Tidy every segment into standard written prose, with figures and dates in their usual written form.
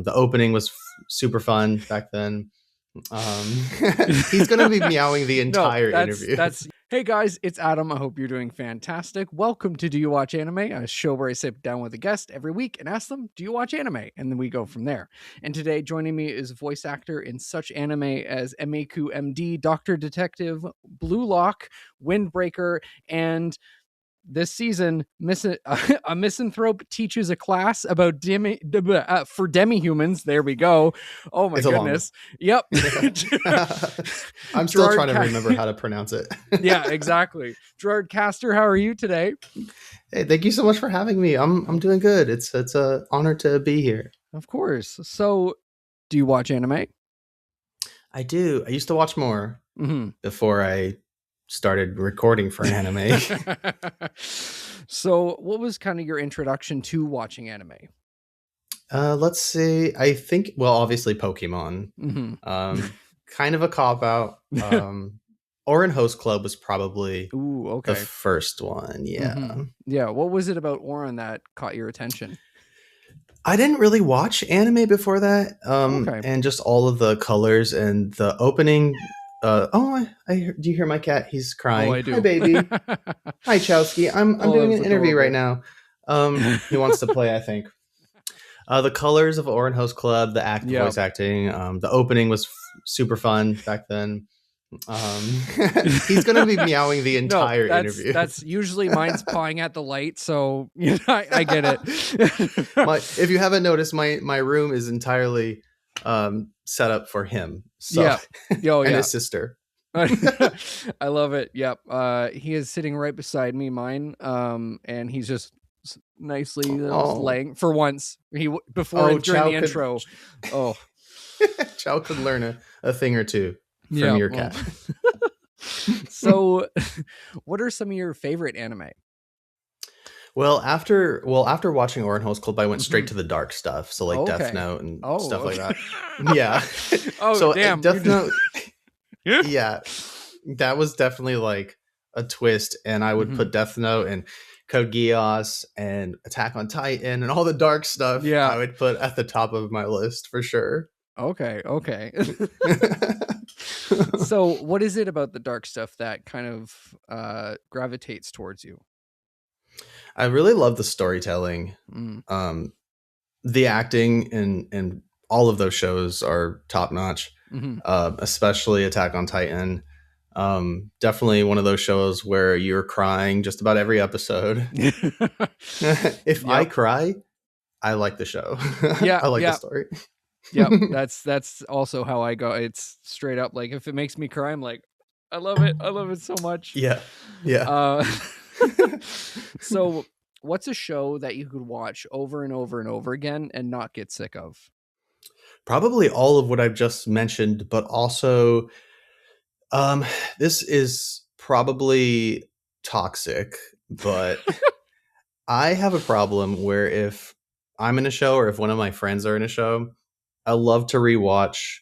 The opening was super fun back then. He's gonna be meowing the entire interview. Hey guys, it's Adam. I hope you're doing fantastic. Welcome to Do You Watch Anime, a show where I sit down with a guest every week and ask them, do you watch anime? And then we go from there. And today joining me is voice actor in such anime as Ameku MD, Dr. Detective, Blue Lock, Windbreaker, and this season, a misanthrope teaches a class about for demi-humans. There we go. Oh my goodness. Yep. I'm still trying to remember how to pronounce it. Yeah, exactly. Gerard Caster, how are you today? Hey, thank you so much for having me. I'm doing good. It's an honor to be here. Of course. So, do you watch anime? I do. I used to watch more before I started recording for anime. So what was kind of your introduction to watching anime? Let's see. I think, well, obviously Pokemon. Kind of a cop-out. Ouran Host Club was probably the first one. Yeah. Yeah. What was it about Ouran that caught your attention? I didn't really watch anime before that. And just all of the colors and the opening. Do you hear my cat? He's crying. Oh, I do. Hi, baby. Hi, Chowski. I'm doing an interview right now. He wants to play, I think. The colors of Ouran Host Club, the voice acting, the opening was super fun back then. He's gonna be meowing the entire interview. That's usually mine's pawing at the light, so I get it. If you haven't noticed, my room is entirely set up for him. So, and his sister. I love it. Yep. He is sitting right beside me, mine. And he's just nicely laying for once. During the intro. Chow could learn a thing or two from your cat. So, what are some of your favorite anime? Well, after watching Ouran Host Club, I went straight to the dark stuff. So like Death Note and stuff like that. Yeah. So damn. Death Note. Yeah, that was definitely like a twist. And I would put Death Note and Code Geass and Attack on Titan and all the dark stuff. Yeah, I would put at the top of my list for sure. Okay. So what is it about the dark stuff that kind of gravitates towards you? I really love the storytelling. The acting and all of those shows are top notch. Especially Attack on Titan. Definitely one of those shows where you're crying just about every episode. If I cry, I like the show. I like the story. Yep, that's also how I go. It's straight up like if it makes me cry, I'm like, I love it so much. Yeah. So what's a show that you could watch over and over and over again and not get sick of? Probably all of what I've just mentioned, but also this is probably toxic, but I have a problem where if I'm in a show or if one of my friends are in a show, I love to rewatch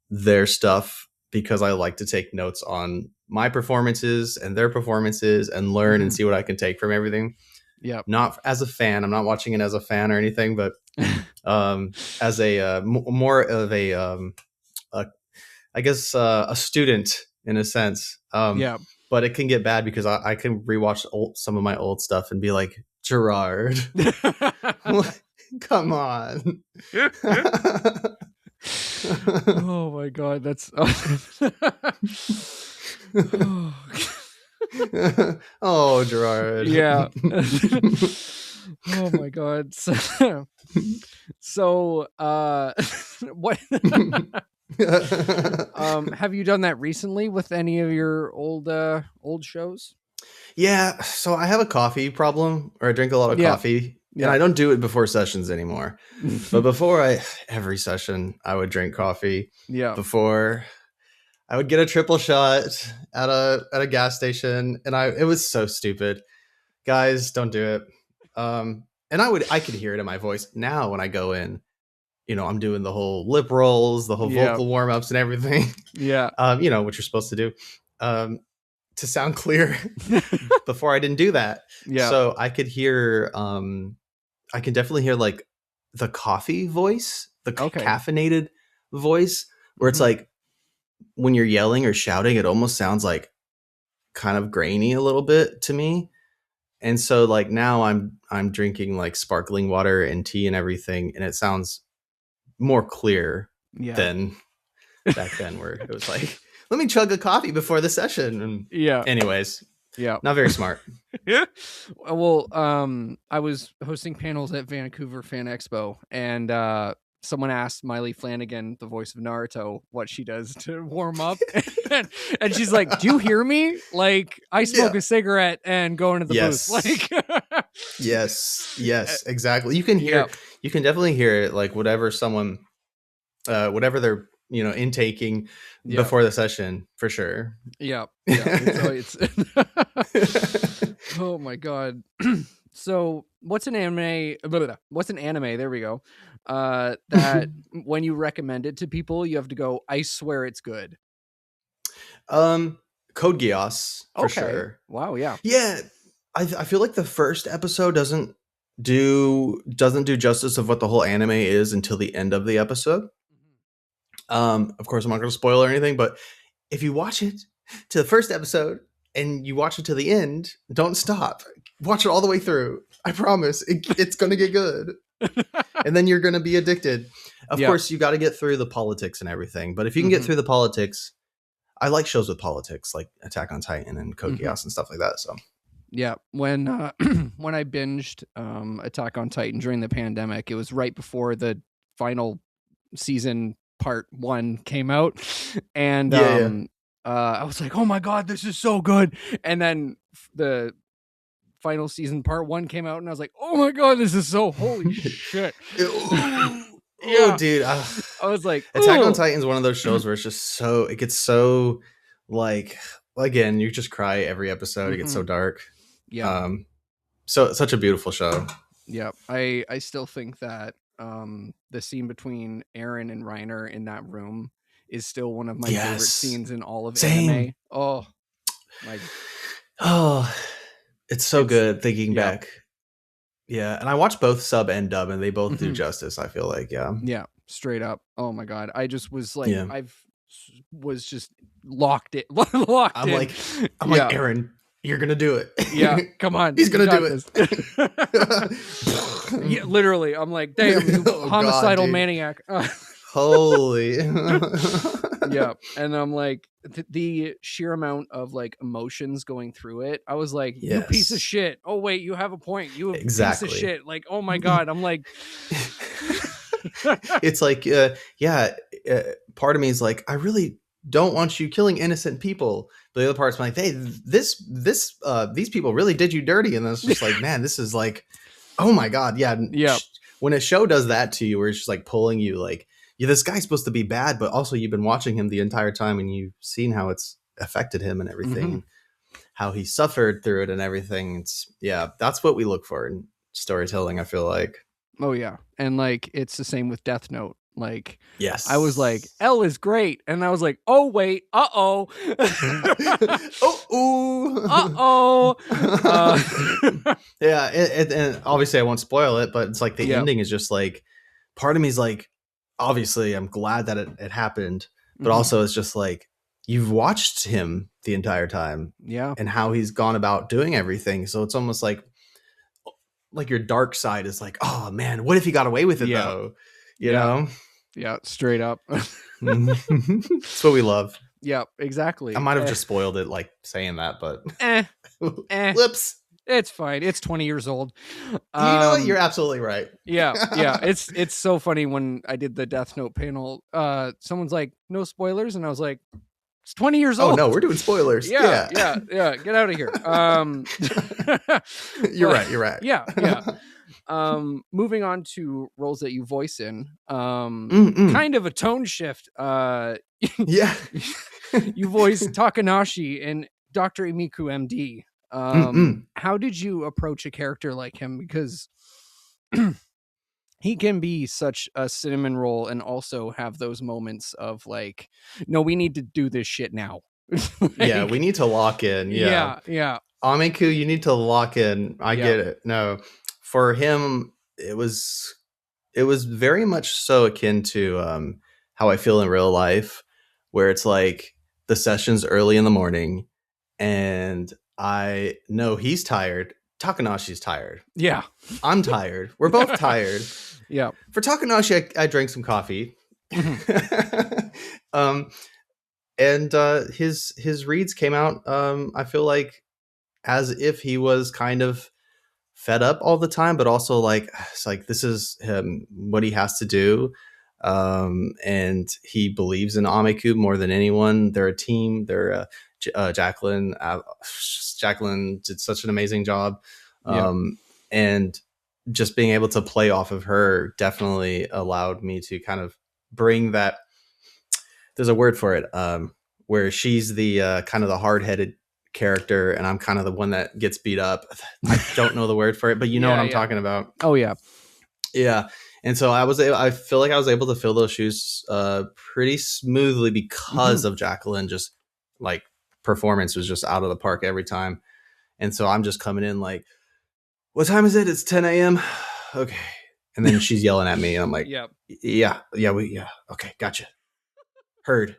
their stuff because I like to take notes on my performances and their performances and learn and see what I can take from everything. Yeah. Not as a fan. I'm not watching it as a fan or anything, but as a more of a student in a sense. But it can get bad because I can rewatch some of my old stuff and be like, Gerard, come on. Oh my God, that's oh, Gerard. Yeah. Oh my God. So what have you done that recently with any of your old shows? Yeah, so I have a coffee problem, or I drink a lot of coffee. And I don't do it before sessions anymore. But before every session, I would drink coffee. Yeah. Before I would get a triple shot at a gas station, and it was so stupid. Guys, don't do it. And I could hear it in my voice now when I go in. I'm doing the whole lip rolls, the whole vocal warm ups, and everything. Yeah. What you're supposed to do. To sound clear. Before I didn't do that. Yeah. So I could hear. I can definitely hear like the coffee voice, the caffeinated voice, where it's like when you're yelling or shouting, it almost sounds like kind of grainy a little bit to me. And so like now I'm drinking like sparkling water and tea and everything, and it sounds more clear than back then, where it was like, let me chug a coffee before the session. And anyways, not very smart. Well, I was hosting panels at Vancouver Fan Expo, and someone asked Miley Flanagan, the voice of Naruto, what she does to warm up. And she's like, do you hear me? Like, I smoke a cigarette and go into the booth. Like, yes, exactly. You can hear, you can definitely hear it, like whatever someone, whatever they're, intaking before the session, for sure. It's oh my God. So what's an anime? There we go. That when you recommend it to people, you have to go, I swear it's good. Code Geass, for sure. Wow. Yeah. I feel like the first episode doesn't do justice of what the whole anime is until the end of the episode. Of course, I'm not going to spoil or anything, but if you watch it to the first episode and you watch it to the end, don't stop. Watch it all the way through. I promise it's going to get good. And then you're going to be addicted. Of course, you got to get through the politics and everyh But if you can get through the politics, I like shows with politics like Attack on Titan and Code Geass and stuff like that. So yeah, when when I binged Attack on Titan during the pandemic, it was right before the final season part 1 came out, and I was like, oh my God, this is so good. And then the final season part 1 came out, and I was like, oh my God, this is so holy shit. Oh, dude, I was like, Attack on Titan is one of those shows where it's just so, it gets so, like, again, you just cry every episode. It gets so dark. So such a beautiful show. I still think that the scene between Eren and Reiner in that room is still one of my favorite scenes in all of anime. Oh it's so good thinking back. And I watched both sub and dub, and they both do justice, I feel like. Straight up. Oh my God, I just was like, was just locked in. I'm like Eren, you're gonna do it. Come on, he's gonna do it. Literally, I'm like, damn, you homicidal maniac. Holy. And I'm like, the sheer amount of like emotions going through it, I was like, you piece of shit. Oh wait, you have a point. You piece of shit. Like, oh my God. I'm like, it's like, part of me is like, I really don't want you killing innocent people. But the other part's like, hey, these people really did you dirty. And it's just like, man, this is like, oh my God. When a show does that to you, where it's just like pulling you, like, this guy's supposed to be bad, but also you've been watching him the entire time, and you've seen how it's affected him and everything, and how he suffered through it and everything. It's that's what we look for in storytelling, I feel like. Oh yeah. And like, it's the same with Death Note. Like, yes, I was like, L is great, and I was like, oh wait, and obviously I won't spoil it, but it's like the ending is just like, part of me is like, obviously I'm glad that it happened, but also it's just like, you've watched him the entire time, and how he's gone about doing everything. So it's almost like your dark side is like, oh man, what if he got away with it though? You know? Yeah, straight up. That's what we love. Yeah, exactly. I might have just spoiled it, like saying that, but whoops. It's fine. It's 20 years old. You know what? You're absolutely right. Yeah. It's so funny when I did the Death Note panel. Someone's like, no spoilers, and I was like, it's 20 years old. Oh no, we're doing spoilers. Yeah. Get out of here. You're right. Yeah. Moving on to roles that you voice in. Kind of a tone shift. You voice Takanashi in Dr. Ameku MD. How did you approach a character like him? Because he can be such a cinnamon roll and also have those moments of like, no, we need to do this shit now. We need to lock in. Yeah. Ameku, you need to lock in. I get it. No, for him, it was it was very much so akin to how I feel in real life, where it's like the session's early in the morning and I know he's tired. Takanashi's tired. Yeah. I'm tired. We're both tired. Yeah. For Takanashi, I drank some coffee. And his reads came out, I feel like, as if he was kind of fed up all the time, but also like, it's like, this is him, what he has to do. And he believes in Ameku more than anyone. They're a team. They're Jacqueline. Jacqueline did such an amazing job. And just being able to play off of her definitely allowed me to kind of bring that. There's a word for it, where she's the kind of the hard-headed character and I'm kind of the one that gets beat up. I don't know the word for it, but you know what I'm talking about. Oh yeah. Yeah. And so I feel like I was able to fill those shoes pretty smoothly because of Jacqueline. Just like performance was just out of the park every time. And so I'm just coming in like, what time is it? It's 10 a.m. Okay. And then she's yelling at me and I'm like, yeah. Okay. Gotcha. Heard.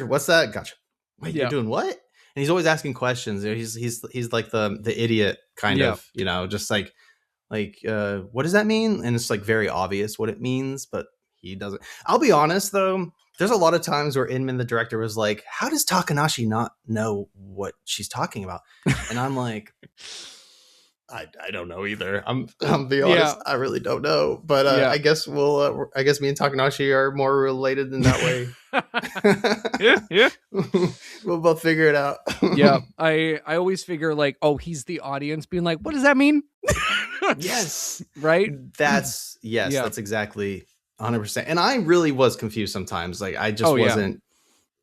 What's that? Gotcha. Wait, you're doing what? And he's always asking questions. He's like the idiot kind of, just like, what does that mean? And it's like very obvious what it means, but he doesn't. I'll be honest though. There's a lot of times where Inman, the director, was like, how does Takanashi not know what she's talking about? And I'm like, I don't know either. I'm be honest. I really don't know, but I guess me and Takanashi are more related in that way. Yeah. We'll both figure it out. Yeah. I always figure like, oh, he's the audience being like, what does that mean? Yes. Right. That's exactly 100%. And I really was confused sometimes. Like I just wasn't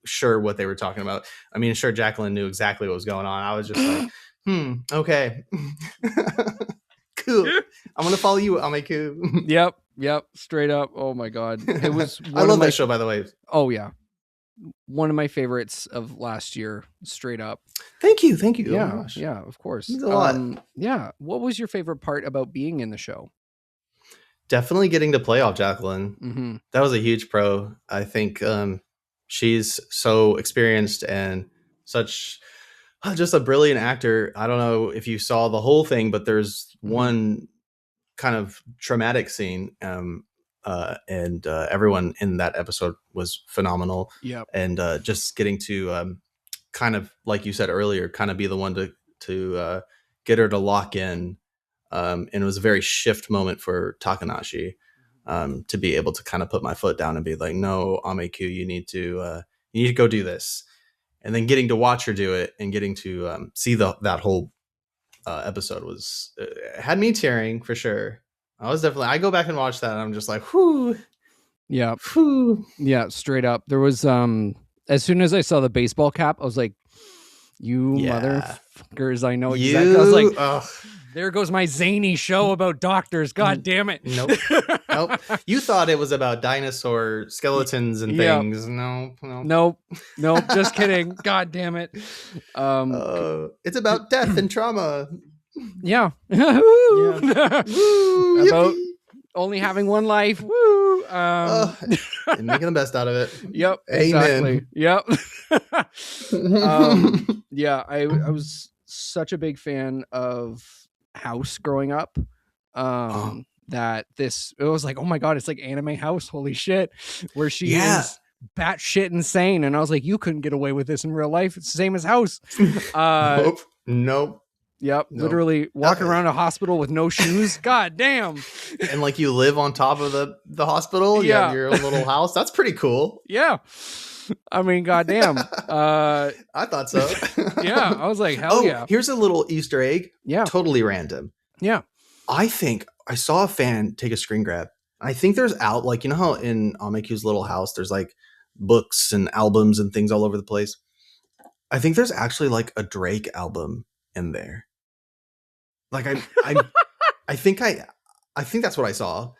sure what they were talking about. I mean, sure, Jacqueline knew exactly what was going on. I was just like, okay. Cool. I'm gonna follow you, Ameku. Yep. Straight up. Oh my god. It was I love that show, by the way. Oh yeah. One of my favorites of last year, straight up. Thank you. Yeah, oh my gosh. yeah, of course. Means a lot. Yeah. What was your favorite part about being in the show? Definitely getting to play off Jacqueline. That was a huge pro. I think she's so experienced and such just a brilliant actor. I don't know if you saw the whole thing, but there's one kind of traumatic scene, and everyone in that episode was phenomenal. Yeah, and just getting to kind of, like you said earlier, kind of be the one to get her to lock in. And it was a very shift moment for Takanashi, to be able to kind of put my foot down and be like, no, Ameku, you need to go do this. And then getting to watch her do it and getting to see that whole episode was had me tearing for sure. I go back and watch that and I'm just like, whoo. Yeah. Whoo. Yeah, straight up. There was as soon as I saw the baseball cap, I was like, you motherfuckers, I know exactly. I was like, there goes my zany show about doctors. God damn it. Nope. You thought it was about dinosaur skeletons and things. Nope. Just kidding. God damn it. It's about death and trauma. Yeah. Woo, about only having one life. Woo. And making the best out of it. Yep. Amen. Exactly. Yep. Yeah. I was such a big fan of House growing up. That it was like, oh my god, it's like Anime House. Holy shit. Where she is batshit insane. And I was like, you couldn't get away with this in real life. It's the same as House. Nope. Yep. Literally walking around a hospital with no shoes. God damn. And like you live on top of the hospital. You have your own little house. That's pretty cool. Yeah. I mean, goddamn. I thought so. Yeah. I was like, hell yeah. Here's a little Easter egg. Yeah. Totally random. Yeah. I think I saw a fan take a screen grab. I think there's like, you know how in Ameku's little house, there's like books and albums and things all over the place. I think there's actually like a Drake album in there. Like I think that's what I saw.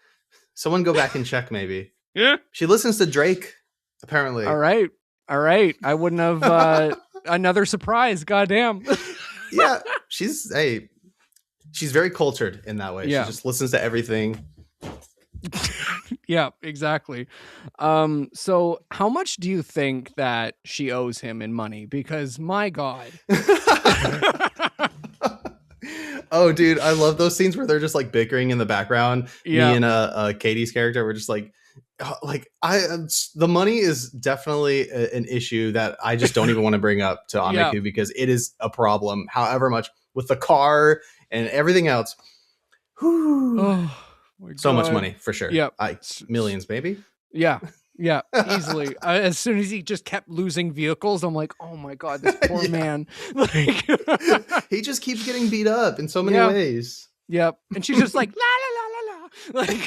Someone go back and check maybe. Yeah. She listens to Drake, apparently. All right. I wouldn't have another surprise. Goddamn. Yeah. She's very cultured in that way. Yeah. She just listens to everything. Yeah, exactly. So how much do you think that she owes him in money? Because my God. Oh, dude, I love those scenes where they're just like bickering in the background. Me and Katie's character were just like the money is definitely an issue that I just don't even want to bring up to Ameku because it is a problem. However much with the car and everything else. Oh my so God. Much money for sure. Yeah, millions, baby. Yeah. Yeah, easily. As soon as he just kept losing vehicles, I'm like, oh my God, this poor man. Like, he just keeps getting beat up in so many ways. Yep. And she's just like, la, la, la, la, la. Like,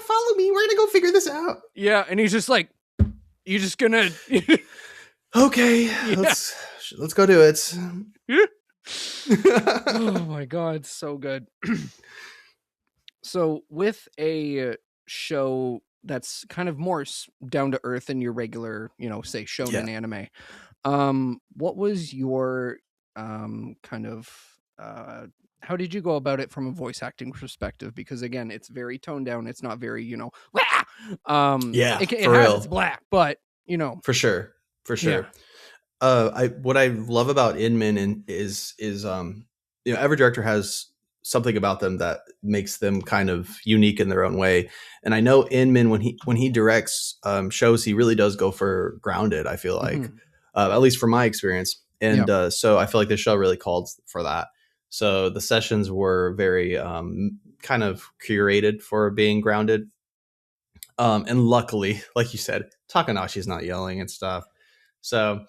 follow me. We're going to go figure this out. Yeah. And he's just like, you just gonna. Okay. Yeah. Let's go do it. Oh my God. So good. So with a show that's kind of more down to earth than your regular, say shonen anime, what was your kind of how did you go about it from a voice acting perspective? Because again, it's very toned down. It's not very, it has its black, but for sure. What I love about Inman is every director has something about them that makes them kind of unique in their own way. And I know Inman, when he directs shows, he really does go for grounded, I feel like, at least from my experience. And so I feel like this show really called for that. So the sessions were very kind of curated for being grounded. And luckily, like you said, Takanashi's not yelling and stuff. So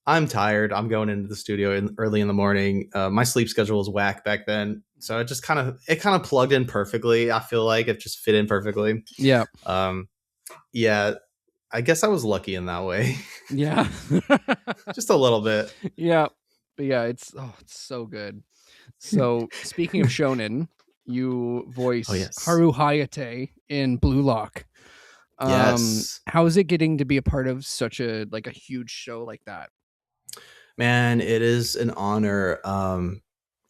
I'm tired. I'm going into the studio early in the morning. My sleep schedule was whack back then. So it just kind of plugged in perfectly. I feel like it just fit in perfectly. Yeah. Yeah. I guess I was lucky in that way. Yeah. Just a little bit. Yeah. But yeah, it's so good. So speaking of shonen, you voice Haru Hayate in Blue Lock. Yes. How is it getting to be a part of such a huge show like that? Man, it is an honor.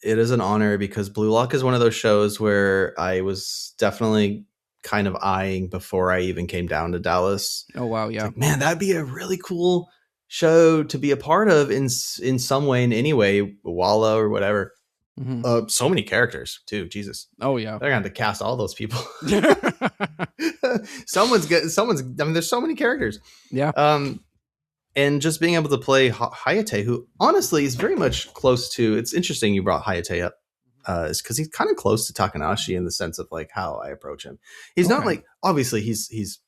It is an honor because Blue Lock is one of those shows where I was definitely kind of eyeing before I even came down to Dallas. Oh, wow. Yeah. Like, man, that'd be a really cool show to be a part of in some way, in any way, Walla or whatever. Mm-hmm. So many characters too. Jesus. Oh yeah. They're gonna have to cast all those people. Someone's. I mean, there's so many characters. Yeah. And just being able to play Hayate, who honestly is very much close to. It's interesting you brought Hayate up, is because he's kind of close to Takanashi in the sense of like how I approach him. He's not like, obviously he's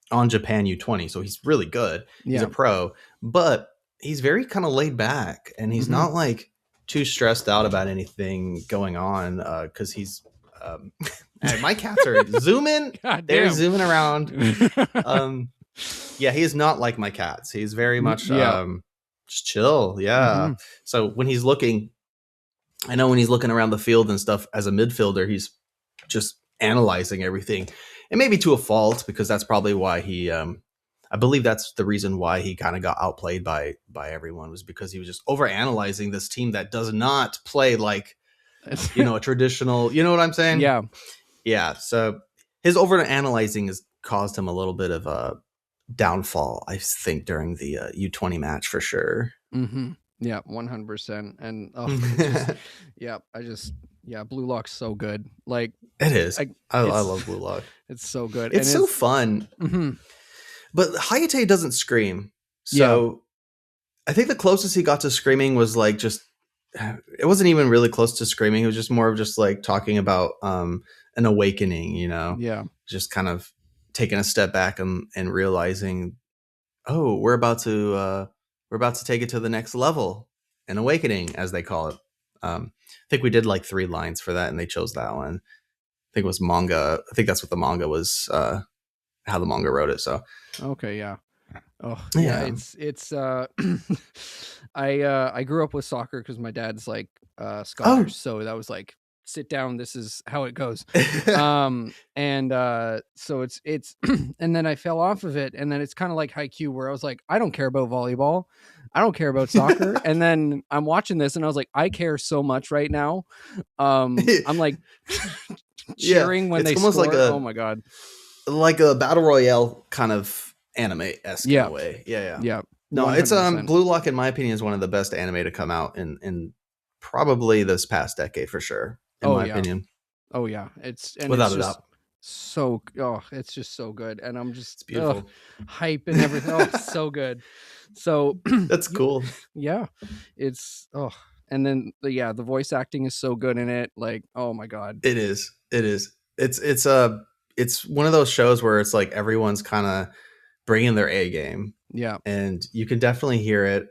on Japan U20, so he's really good. He's a pro, but he's very kind of laid back, and he's not like too stressed out about anything going on, because he's my cats are zooming. They're zooming around. Yeah, he is not like my cats. He's very much just chill. Yeah. So when he's looking, I know when he's looking around the field and stuff as a midfielder, he's just analyzing everything, and maybe to a fault, because that's probably why he I believe that's the reason why he kind of got outplayed by everyone, was because he was just over analyzing this team that does not play like, a traditional, you know what I'm saying? Yeah. Yeah. So his over analyzing has caused him a little bit of a downfall, I think, during the U20 match for sure. Mm-hmm. Yeah, 100%. And Blue Lock's so good. Like, it is. I love Blue Lock. It's so good. It's so fun. Mm-hmm. But Hayate doesn't scream. So I think the closest he got to screaming was like it wasn't even really close to screaming. It was just more of just like talking about an awakening, Yeah. Just kind of taking a step back and realizing, oh, we're about to take it to the next level, an awakening, as they call it. I think we did like 3 lines for that, and they chose that one. I think it was manga. I think that's what the manga was, how the manga wrote it. So okay, yeah. Oh yeah, it's I grew up with soccer because my dad's like Scottish, so that was like, sit down, this is how it goes. So it's and then I fell off of it, and then it's kind of like Haikyuu, where I was like, I don't care about volleyball, I don't care about soccer. And then I'm watching this and I was like, I care so much right now. I'm like cheering when they score. Like oh my god, like a battle royale kind of anime-esque in a way. Yeah. No, 100%. It's Blue Lock in my opinion is one of the best anime to come out in probably this past decade for sure. In my opinion. Oh yeah, it's without a doubt. So it's just so good, and I'm just it's beautiful hype and everything. Oh, it's so good. So that's cool. Yeah, it's and then the voice acting is so good in it. Like oh my god, it is. It's one of those shows where it's like everyone's kind of bringing their A game. Yeah, and you can definitely hear it,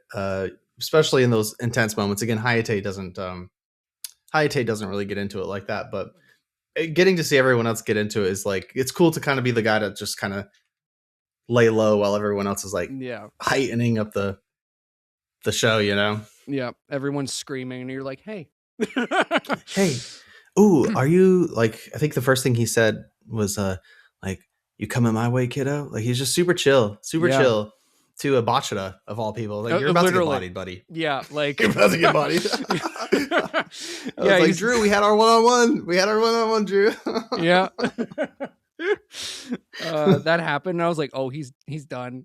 especially in those intense moments. Again, Hayate doesn't really get into it like that, but getting to see everyone else get into it is like it's cool to kind of be the guy to just kind of lay low while everyone else is like heightening up the show, you know? Yeah, everyone's screaming and you're like, hey. Hey. Ooh, are you like I think the first thing he said was like, you coming my way, kiddo? Like he's just super chill to a Bachata of all people. Like you're about to get bodied, buddy. Yeah, like you're about to get bodied. I was like, Drew, we had our one-on-one, Drew. Yeah. That happened and I was like, oh, he's done.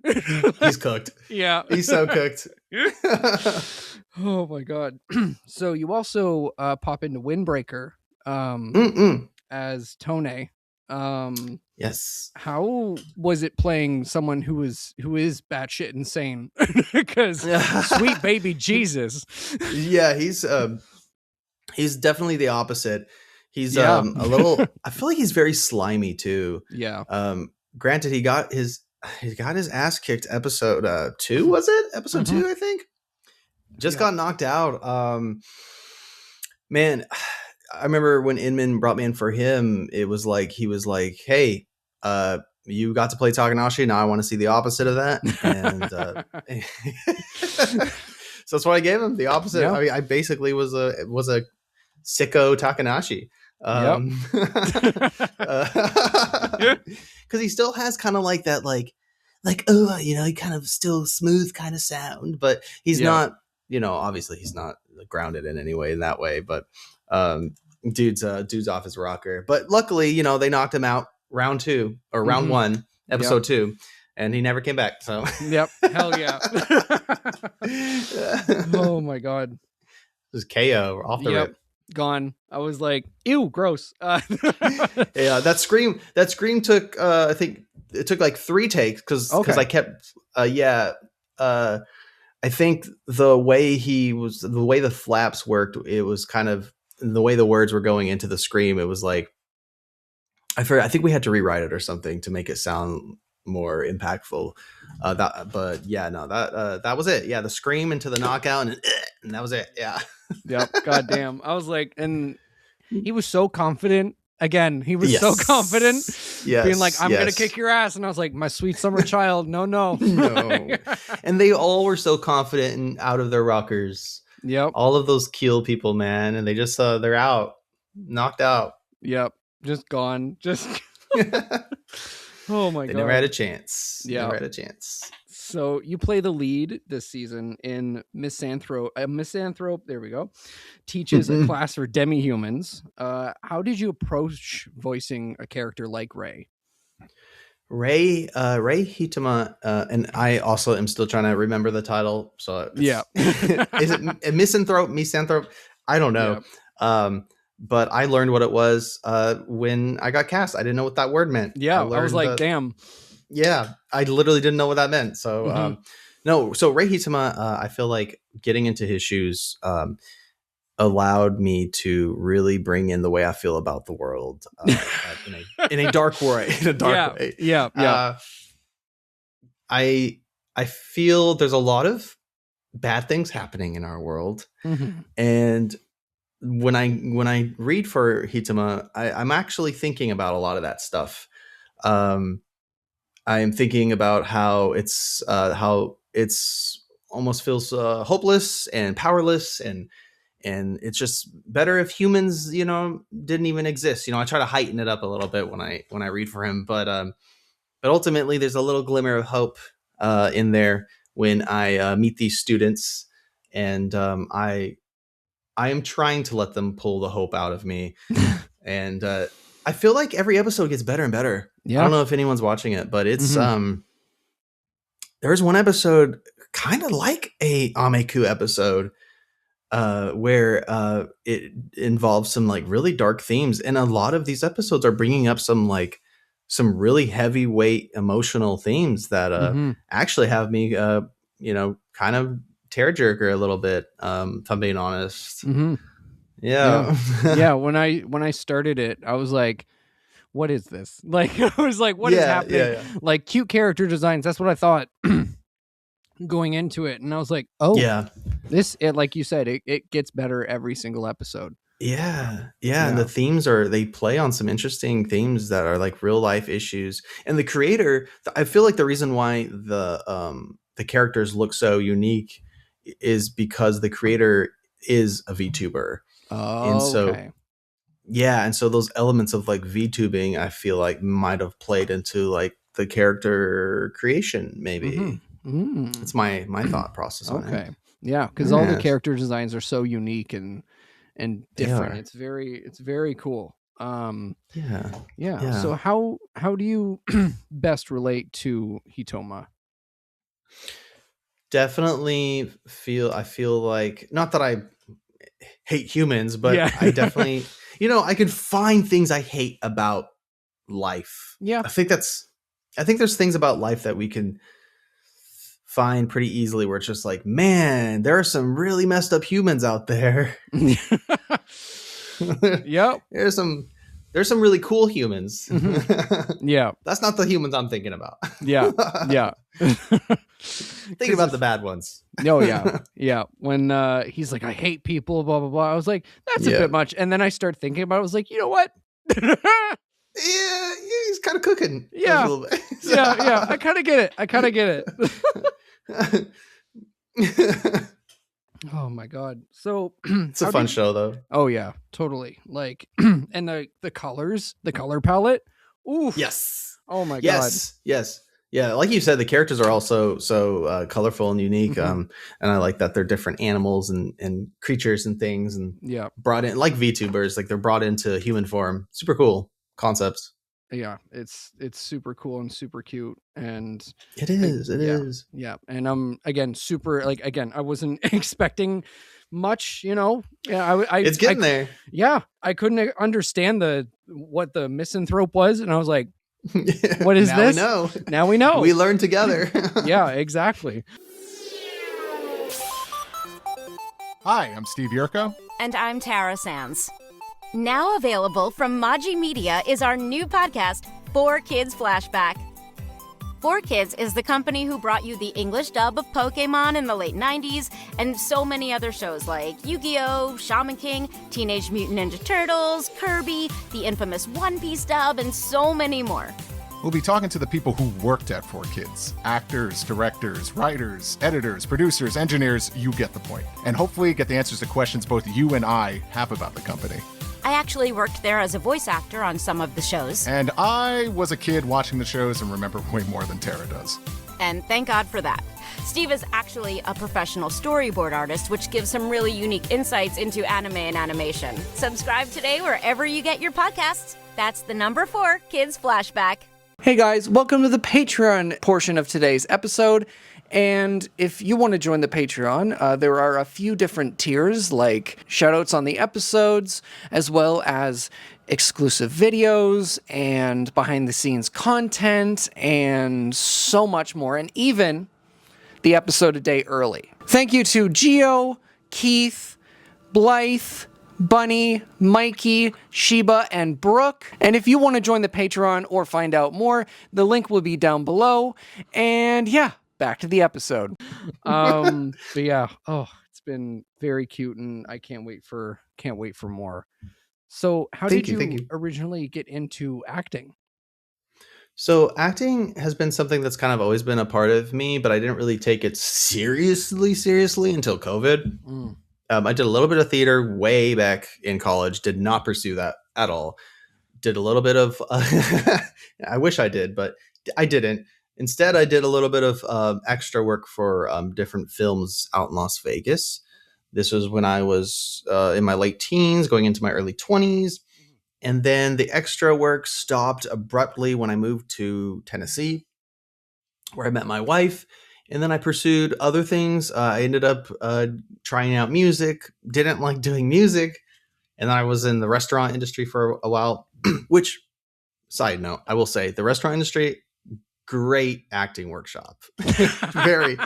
He's cooked. Yeah, he's so cooked. Oh my god. So you also pop into Windbreaker as Tone. Yes. How was it playing someone who is batshit insane? Because sweet baby Jesus. Yeah, he's definitely the opposite. He's a little. I feel like he's very slimy too. Yeah. Granted, he got his ass kicked episode 2. Was it episode 2? I think. Just got knocked out. Man, I remember when Inman brought me in for him. It was like he was like, "Hey, you got to play Takanashi. Now I want to see the opposite of that." And so that's what I gave him. The opposite. Yeah. I mean, I basically was a sicko Takanashi. Because he still has kind of like that, like he kind of still smooth kind of sound, but he's not. Obviously he's not grounded in any way in that way, but dude's off his rocker. But luckily, they knocked him out round 2 or round 1, episode 2, and he never came back. So yep, hell yeah. Oh my god, it was KO off the rip. Gone. I was like, ew, gross. Yeah, that scream took I think it took like 3 takes because I kept I think the way the flaps worked, it was kind of the way the words were going into the scream. It was like, I think we had to rewrite it or something to make it sound more impactful. That was it. Yeah. The scream into the knockout and that was it. Yeah. Yep. Goddamn. I was like, and he was so confident. Again, he was so confident, being like, I'm going to kick your ass. And I was like, my sweet summer child. No. And they all were so confident and out of their rockers. Yep. All of those Keel people, man. And they just, they're out, knocked out. Yep. Just gone. Just. Oh my God. They never had a chance. Yeah. Never had a chance. So you play the lead this season in Misanthrope. Misanthrope, there we go, teaches a class for demi-humans. How did you approach voicing a character like Ray? Ray Hitama, and I also am still trying to remember the title. So yeah, is it Misanthrope? I don't know. Yeah. But I learned what it was when I got cast. I didn't know what that word meant. Yeah, I was like, damn. Yeah, I literally didn't know what that meant. So so Ray Hitama, I feel like getting into his shoes allowed me to really bring in the way I feel about the world in a dark way. In a dark way. Yeah. I feel there's a lot of bad things happening in our world, and when I read for Hitama, I'm actually thinking about a lot of that stuff. I'm thinking about how it's almost feels hopeless and powerless, and it's just better if humans, didn't even exist. I try to heighten it up a little bit when I read for him, but ultimately there's a little glimmer of hope in there when I meet these students, and I am trying to let them pull the hope out of me, and I feel like every episode gets better and better. I don't know if anyone's watching it, but it's there's one episode kind of like a Ameku episode where it involves some like really dark themes, and a lot of these episodes are bringing up some really heavyweight emotional themes that actually have me kind of tearjerker a little bit, if I'm being honest. Yeah. When I started it, I was like, what is this? Like, I was like, what is happening? Like, cute character designs. That's what I thought going into it. And I was like, like you said, it gets better every single episode. Yeah. And the themes they play on some interesting themes that are like real life issues. And the creator, I feel like the reason why the characters look so unique is because the creator is a VTuber. And so those elements of like VTubing, I feel like might have played into like the character creation, maybe. It's my thought process on it. Yeah, because all the character designs are so unique and different. It's very cool. So how do you best relate to Hitoma? Definitely I feel like, not that I hate humans, but I definitely, I can find things I hate about life. I think there's things about life that we can find pretty easily where it's just like, man, there are some really messed up humans out there. There's some really cool humans. That's not the humans I'm thinking about. Thinking about the bad ones. When he's like, I hate people, blah blah blah, I was like, that's a bit much. And then I start thinking about it. I was like, you know what? He's kind of cooking. A little bit. I kind of get it. Oh my god. So it's a fun show though. Oh yeah, totally. Like and the colors, the color palette. Ooh. Yes. Oh my god. Yes. Yeah, like you said, the characters are also so colorful and unique. And I like that they're different animals and creatures and things, and brought in like VTubers, like they're brought into human form. Super cool concepts. Yeah, it's super cool and super cute, and it is. Yeah, and I'm again super I wasn't expecting much, it's getting there. Yeah, I couldn't understand what the misanthrope was, and I was like, what is this? Now we know. We learn together. Yeah, exactly. Hi, I'm Steve Yurko. And I'm Tara Sands. Now available from Maji Media is our new podcast, 4Kids Flashback. 4Kids is the company who brought you the English dub of Pokemon in the late 90s and so many other shows like Yu-Gi-Oh!, Shaman King, Teenage Mutant Ninja Turtles, Kirby, the infamous One Piece dub, and so many more. We'll be talking to the people who worked at 4Kids. Actors, directors, writers, editors, producers, engineers, you get the point. And hopefully get the answers to questions both you and I have about the company. I actually worked there as a voice actor on some of the shows. And I was a kid watching the shows and remember way more than Tara does. And thank God for that. Steve is actually a professional storyboard artist, which gives some really unique insights into anime and animation. Subscribe today wherever you get your podcasts. That's the number 4 Kids Flashback. Hey guys, welcome to the Patreon portion of today's episode. And if you want to join the Patreon, there are a few different tiers, like shoutouts on the episodes, as well as exclusive videos and behind-the-scenes content, and so much more, and even the episode a day early. Thank you to Gio, Keith, Blythe, Bunny, Mikey, Sheba, and Brooke. And if you want to join the Patreon or find out more, the link will be down below. And yeah, back to the episode. But yeah, it's been very cute, and I can't wait for more. So how did you originally get into acting? So acting has been something that's kind of always been a part of me, but I didn't really take it seriously until COVID. I did a little bit of theater way back in college, did not pursue that at all. Did a little bit of, I wish I did, but I didn't. Instead, I did a little bit of extra work for different films out in Las Vegas. This was when I was in my late teens, going into my early 20s. And then the extra work stopped abruptly when I moved to Tennessee, where I met my wife. And then I pursued other things. I ended up trying out music, didn't like doing music. And then I was in the restaurant industry for a while, which, side note, I will say the restaurant industry, great acting workshop. Very,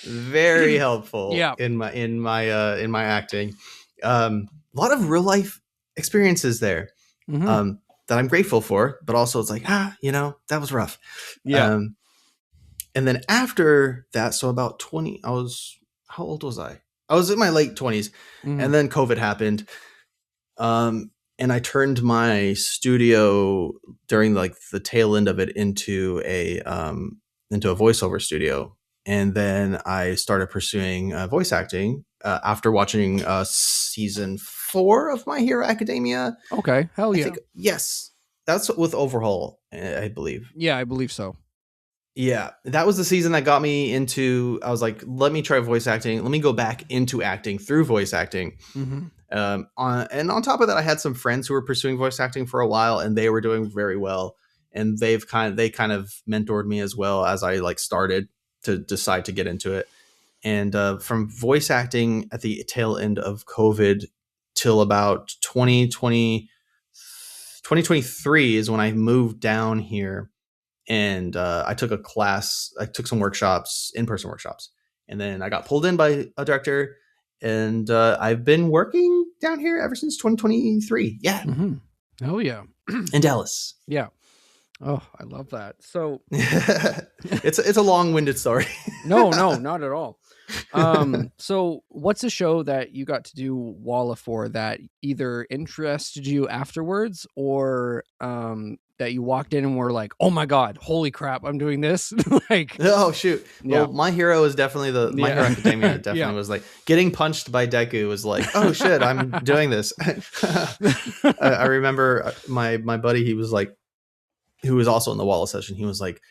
very helpful in my acting. A lot of real life experiences there that I'm grateful for, but also it's like, that was rough. Yeah. And then after that, so about 20, how old was I? I was in my late 20s, and then COVID happened. And I turned my studio during like the tail end of it into a voiceover studio. And then I started pursuing voice acting after watching season 4 of My Hero Academia. Okay. Hell yeah. Yes. That's with Overhaul, I believe. Yeah, I believe so. Yeah, that was the season that got me into, I was like, let me try voice acting. Let me go back into acting through voice acting. And on top of that, I had some friends who were pursuing voice acting for a while, and they were doing very well. And they kind of mentored me as well as I like started to decide to get into it. And from voice acting at the tail end of COVID till about 2023 is when I moved down here. And I took a class, I took some workshops, in-person workshops. And then I got pulled in by a director. And I've been working down here ever since 2023. Yeah. Oh, yeah. In Dallas. Yeah. Oh, I love that. So it's a long-winded story. No, not at all. So what's a show that you got to do Walla for that either interested you afterwards or that you walked in and were like, oh my God, holy crap, I'm doing this? Like, oh shoot. Well, My Hero is definitely My Hero Academia definitely was like getting punched by Deku was like, oh shit, I'm doing this. I remember my buddy, he was like, who was also in the Walla session, he was like,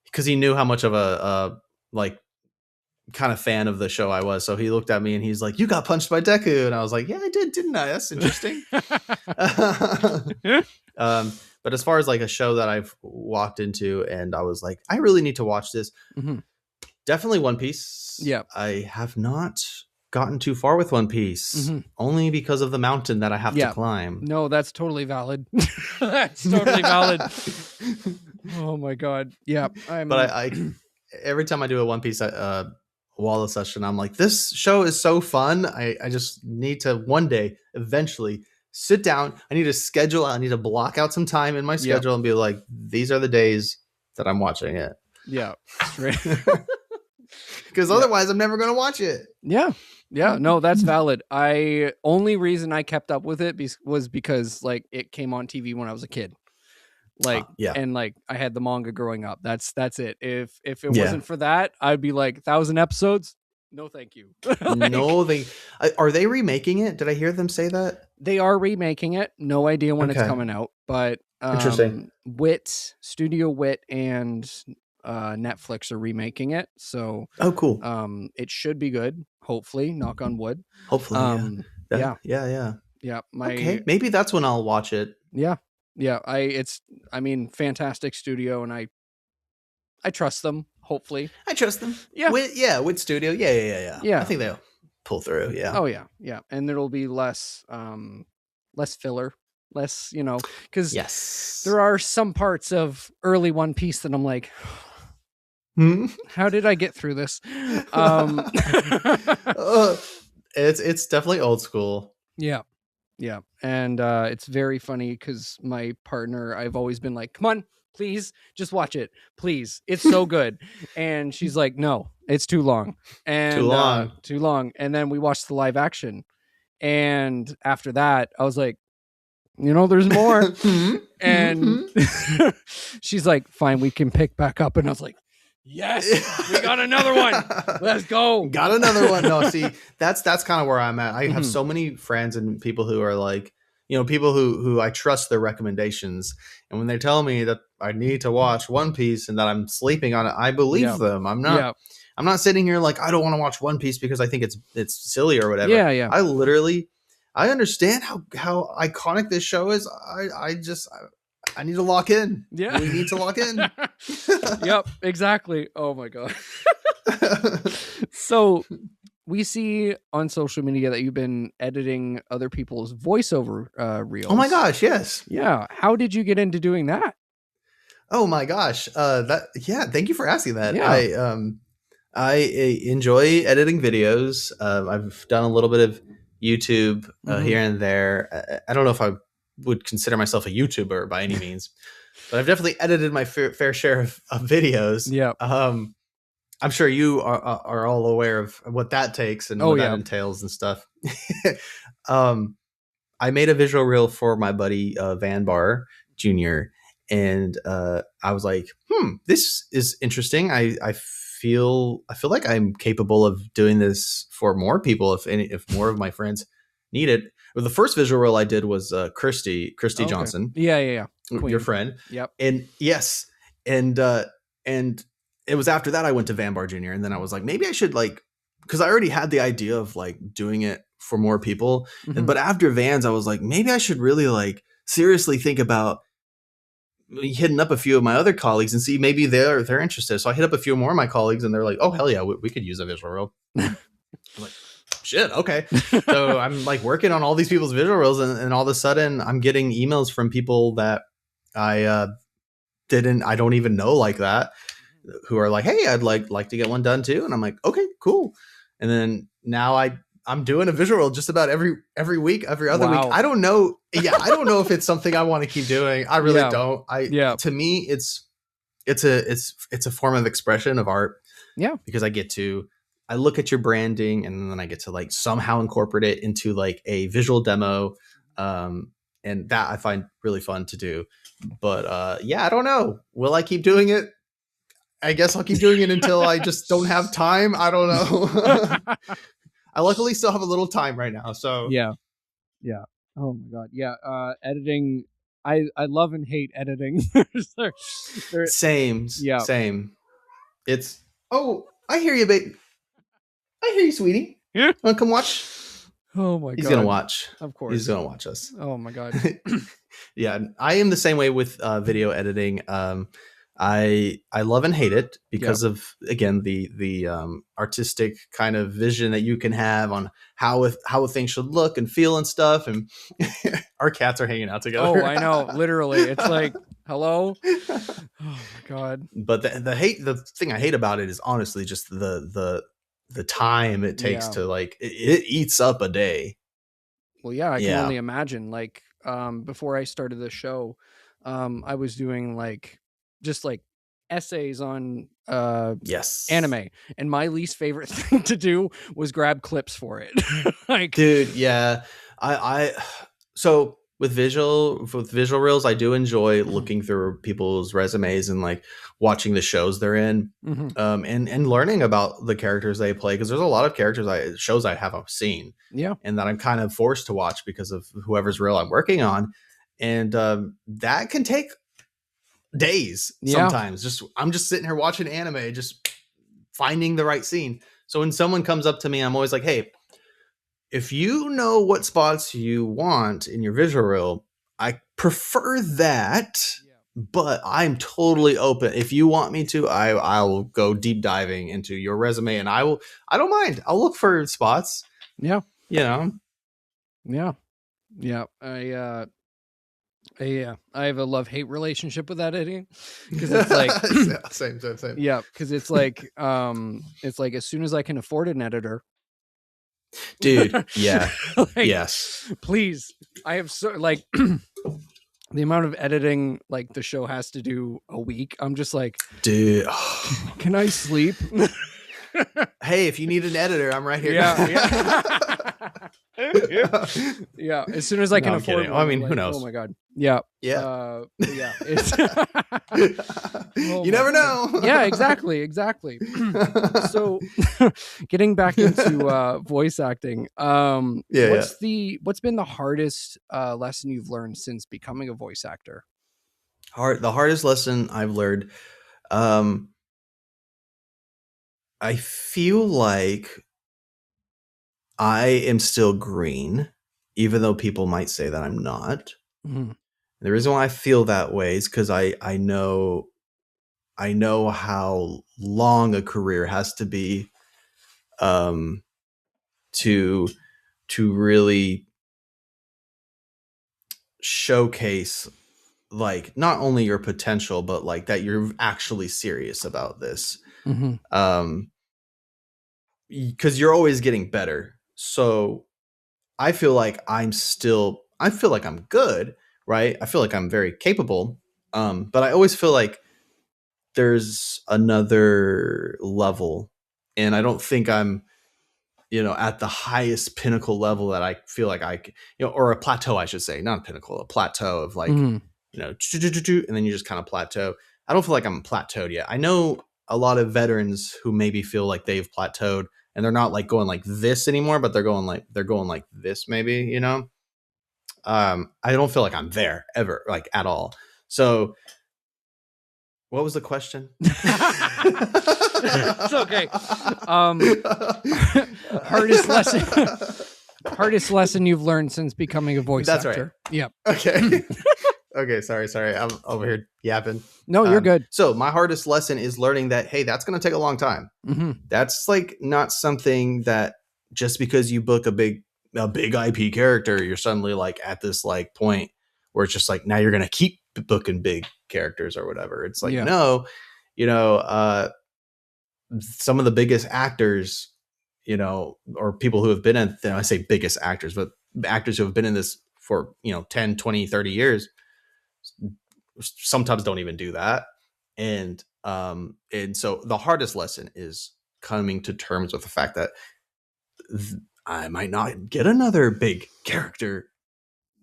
because he knew how much of a like kind of fan of the show I was. So he looked at me and he's like, you got punched by Deku. And I was like, yeah, I did, didn't I? That's interesting. But as far as like a show that I've walked into and I was like, I really need to watch this. Definitely One Piece. Yeah. I have not gotten too far with One Piece only because of the mountain that I have to climb. No, that's totally valid. That's totally valid. Oh my God. Yeah. But I every time I do a One Piece Walla session, I'm like, this show is so fun. I just need to one day eventually sit down. I need to schedule. I need to block out some time in my schedule and be like, these are the days that I'm watching it. Yeah. Right. Because otherwise I'm never going to watch it. Yeah. Yeah. No, that's valid. Only reason I kept up with it was because like it came on TV when I was a kid. Like, and like I had the manga growing up. That's it. If it wasn't for that, I'd be like 1,000 episodes. No, thank you. Like, no, are they remaking it? Did I hear them say that? They are remaking it. No idea when it's coming out, but interesting. Studio Wit and Netflix are remaking it. So cool. It should be good. Hopefully, knock on wood. Hopefully, yeah. Okay, maybe that's when I'll watch it. Yeah. Yeah, fantastic studio, and I trust them. Hopefully, I trust them. Yeah, with studio. Yeah. I think they'll pull through. Yeah. Oh yeah. And there'll be less filler, less, because there are some parts of early One Piece that I'm like, how did I get through this? It's definitely old school. Yeah. Yeah. And it's very funny because my partner, I've always been like, come on, please just watch it. Please. It's so good. And she's like, no, it's too long. And too long. And then we watched the live action. And after that, I was like, there's more. And she's like, fine, we can pick back up. And I was like, yes, we got another one. Let's go. Got another one. No, see, that's kind of where I'm at. I have so many friends and people who are like, people who I trust their recommendations. And when they tell me that I need to watch One Piece and that I'm sleeping on it, I believe them. I'm not sitting here like, I don't want to watch One Piece because I think it's silly or whatever. Yeah. I literally, I understand how iconic this show is. I need to lock in. Yeah. We need to lock in. Yep, exactly. Oh my God. So we see on social media that you've been editing other people's voiceover reels. Oh my gosh, yes. Yeah. How did you get into doing that? Oh my gosh. Thank you for asking that. Yeah. I enjoy editing videos. I've done a little bit of YouTube here and there. I don't know if I would consider myself a YouTuber by any means, but I've definitely edited my fair share of videos. Yeah. I'm sure you are all aware of what that takes and what that entails and stuff. I made a visual reel for my buddy Van Bar Jr. And I was like, this is interesting. I feel like I'm capable of doing this for more people if more of my friends need it. Well, the first visual reel I did was Christy Johnson. Yeah. Queen. Your friend. Yep. And yes. And it was after that I went to Van Bar Jr. And then I was like, maybe I should because I already had the idea of doing it for more people. But after Vans, I was like, maybe I should really seriously think about hitting up a few of my other colleagues and see maybe they're interested. So I hit up a few more of my colleagues and they're like, oh hell yeah, we could use a visual reel. I'm like, shit, okay. So I'm working on all these people's visual reels and all of a sudden I'm getting emails from people that I don't even know like that, who are like, hey, I'd like to get one done too. And I'm like, okay, cool. And then now I'm doing a visual reel just about every week, every other week. I don't know. Yeah, I don't know if it's something I want to keep doing. I really don't. To me, it's a form of expression of art. Yeah, because I look at your branding and then I get to somehow incorporate it into a visual demo, and that I find really fun to do. But I don't know. Will I keep doing it? I guess I'll keep doing it until I just don't have time. I don't know. I luckily still have a little time right now. So yeah. Oh my God. Yeah. Editing. I love and hate editing. Same. Yeah. Same. It's, I hear you, babe. I hear you, sweetie. Yeah. Want to come watch? Oh my God. He's going to watch. Of course. He's going to watch us. Oh my God. Yeah. I am the same way with video editing. I love and hate it because of, again, the artistic kind of vision that you can have on how a thing should look and feel and stuff. And our cats are hanging out together. Oh, I know. Literally. It's like, hello. Oh my God. But the thing I hate about it is honestly just the time it takes to it eats up a day. Well, yeah, I can only imagine. Before I started the show, I was doing just essays on anime, and my least favorite thing to do was grab clips for it. Dude, yeah. So with visual reels, I do enjoy looking through people's resumes and watching the shows they're in, and learning about the characters they play, because there's a lot of shows I haven't seen, and that I'm kind of forced to watch because of whoever's reel I'm working on, and that can take days sometimes. I'm just sitting here watching anime, just finding the right scene. So when someone comes up to me, I'm always like, hey, if you know what spots you want in your visual reel, I prefer that, but I'm totally open. If you want me to, I'll go deep diving into your resume, and I don't mind. I'll look for spots. Yeah. Yeah. I have a love-hate relationship with that editing, because it's same. Yeah, because it's as soon as I can afford an editor, dude. Yeah. Yes. Please. I have the amount of editing the show has to do a week. I'm just dude, can I sleep? Hey, if you need an editor, I'm right here. Yeah. As soon as I can afford one, I mean, who knows? Oh my God. Yeah. It's you never know. Yeah, exactly. So getting back into voice acting, what's been the hardest lesson you've learned since becoming a voice actor? The hardest lesson I've learned, I feel like I am still green even though people might say that I'm not. Mm-hmm. The reason why I feel that way is because I know how long a career has to be to really showcase like not only your potential, but like that you're actually serious about this. Mm-hmm. Because you're always getting better. So I feel like I'm good, right? I feel like I'm very capable. But I always feel like there's another level, and I don't think I'm, at the highest pinnacle level that I feel like or a plateau, I should say, not a pinnacle, a plateau of like, Mm-hmm. And then you just kind of plateau. I don't feel like I'm plateaued yet. I know a lot of veterans who maybe feel like they've plateaued and they're not like going like this anymore, but they're going like this maybe, I don't feel like I'm there ever, like at all. So what was the question? It's okay. Hardest lesson you've learned since becoming a voice actor. Right. Yep. Okay. Okay. Sorry. I'm over here yapping. No, you're good. So my hardest lesson is learning that, hey, that's going to take a long time. Mm-hmm. That's like not something that just because you book a big IP character, you're suddenly like at this like point where it's just like, now you're going to keep booking big characters or whatever. It's like, no, some of the biggest actors, or people who have been in, I say biggest actors, but actors who have been in this for, 10, 20, 30 years, sometimes don't even do that. And so the hardest lesson is coming to terms with the fact that I might not get another big character.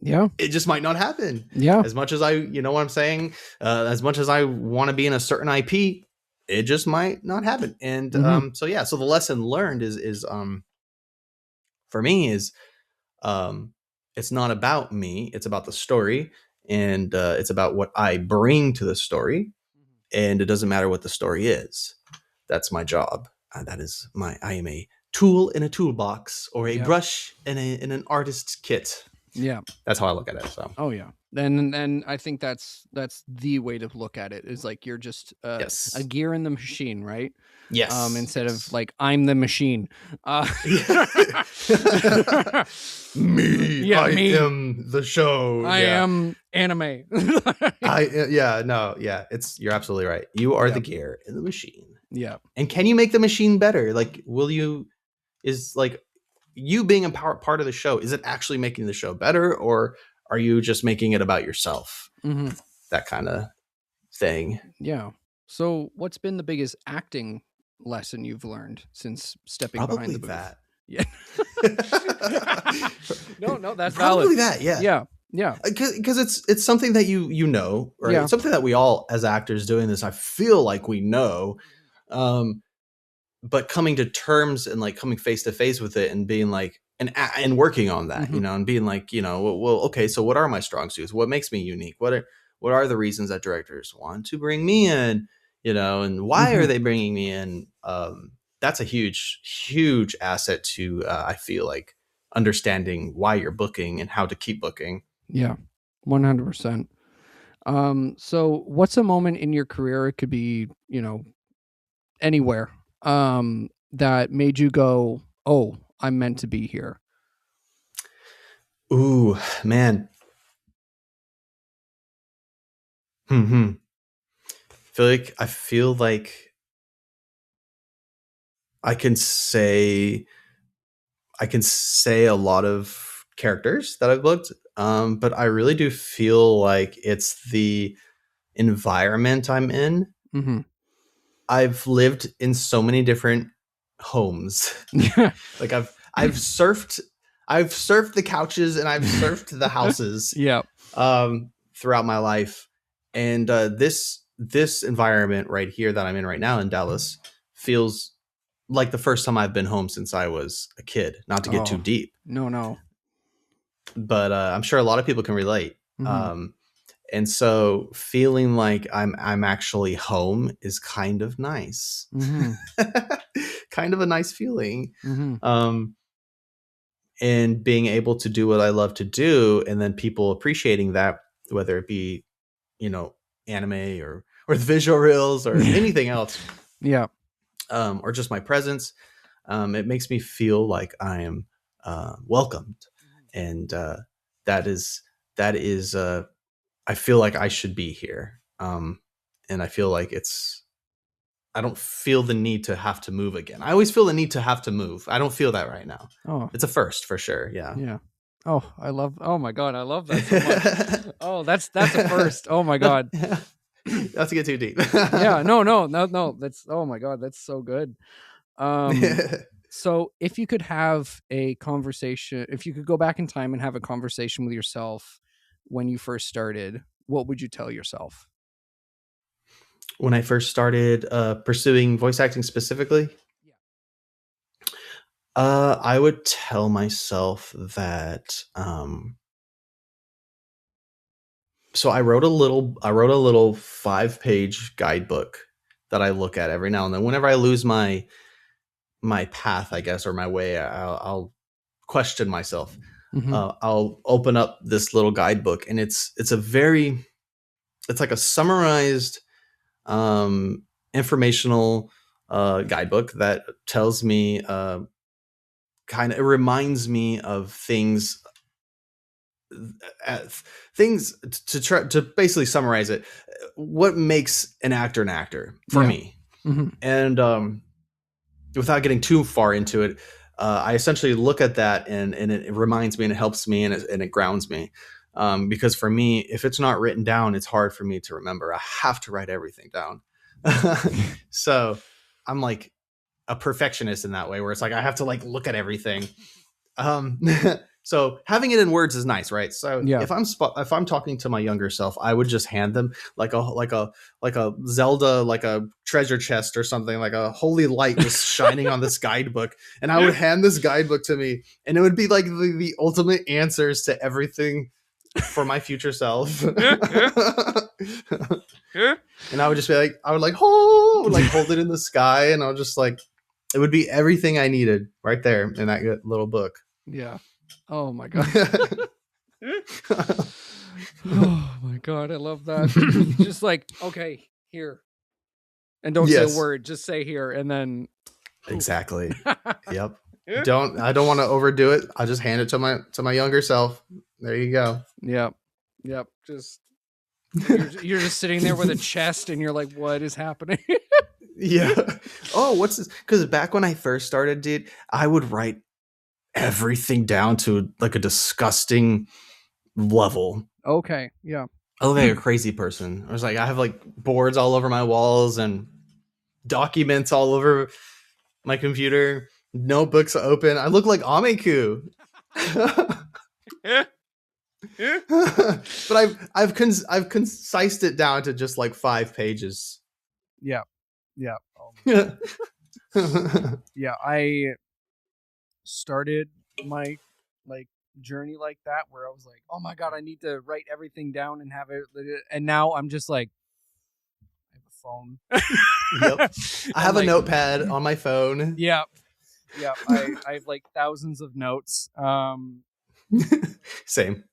Yeah. It just might not happen. Yeah. As much as I, what I'm saying, as much as I want to be in a certain IP, it just might not happen. And so the lesson learned is for me is it's not about me, it's about the story, and it's about what I bring to the story. And it doesn't matter what the story is. That's my job. I am a tool in a toolbox, or a brush in an artist's kit. Yeah. That's how I look at it. So. Oh yeah. And I think that's the way to look at it, is like you're just a gear in the machine, right? Yes. Instead of like, I'm the machine. Me. Yeah, I me. am the show. I am anime. You're absolutely right. You are the gear in the machine. Yeah. And can you make the machine better? Like, is like you being a part of the show, is it actually making the show better, or are you just making it about yourself? Mm-hmm. That kind of thing. Yeah. So what's been the biggest acting lesson you've learned since stepping behind the booth? That. Yeah. No, that's probably valid. That. Yeah. Yeah. Because it's something that you know, right? Yeah. It's something that we all, as actors doing this, I feel like we know. But coming to terms and like coming face to face with it and being like, and working on that, and being like, well, okay, so what are my strong suits? What makes me unique? What are the reasons that directors want to bring me in, and why are they bringing me in? That's a huge, huge asset to, I feel like, understanding why you're booking and how to keep booking. Yeah, 100%. So what's a moment in your career? It could be, anywhere, that made you go, oh, I'm meant to be here. Ooh, man. I feel like I can say a lot of characters that I've booked, but I really do feel like it's the environment I'm in. Mm-hmm. I've lived in so many different homes. Like I've surfed the couches and I've surfed the houses. Yeah. Throughout my life, and this environment right here that I'm in right now in Dallas feels like the first time I've been home since I was a kid. Not to get too deep. No. But I'm sure a lot of people can relate. Mm-hmm. And so feeling like I'm actually home is kind of nice. Mm-hmm. Kind of a nice feeling. Mm-hmm. and being able to do what I love to do, and then people appreciating that, whether it be, anime or the visual reels or anything else. Yeah. Or just my presence. It makes me feel like I am welcomed. And that is I feel like I should be here. And I feel like I don't feel the need to have to move again. I always feel the need to have to move. I don't feel that right now. Oh, it's a first for sure. Yeah. Yeah. Oh my God. I love that so much. Oh, that's a first. Oh my God. Not to get too deep. Yeah. No. That's, oh my God. That's so good. So if you could have a conversation, if you could go back in time and have a conversation with yourself when you first started, what would you tell yourself? When I first started pursuing voice acting specifically, I would tell myself that. So I wrote a little 5-page guidebook that I look at every now and then. Whenever I lose my path, I guess, or my way, I'll question myself. Mm-hmm. I'll open up this little guidebook, and it's like a summarized informational guidebook that tells me it reminds me of things to try to basically summarize it, what makes an actor for me. Mm-hmm. And without getting too far into it, I essentially look at that and it reminds me, and it helps me, and it grounds me. Because for me, if it's not written down, it's hard for me to remember. I have to write everything down. So I'm like a perfectionist in that way, where it's like I have to like look at everything. So having it in words is nice, right? So if I'm talking to my younger self, I would just hand them like a Zelda, like a treasure chest or something, like a holy light just shining on this guidebook, and I would hand this guidebook to me, and it would be like the ultimate answers to everything for my future self. And I would just be like, hold it in the sky, and I'll just like, it would be everything I needed right there in that little book. Yeah. Oh my God. Oh my God. I love that. Just like, okay, here. And don't say a word, just say here. And then. Exactly. Yep. I don't want to overdo it. I'll just hand it to my younger self. There you go. Yep. Just you're just sitting there with a chest, and you're like, what is happening? Yeah. Oh, what's this? Because back when I first started, dude, I would write everything down to like a disgusting level. Okay. Yeah. I look like a crazy person. I was like, I have like boards all over my walls and documents all over my computer, notebooks open. I look like Ameku. But I've concised it down to just like 5 pages. Yeah. Yeah. Yeah. I started my like journey like that, where I was like, oh my God, I need to write everything down and have it. And now I'm just like, I have a phone. Yep. I have a notepad on my phone. Yeah. I have like thousands of notes. Same.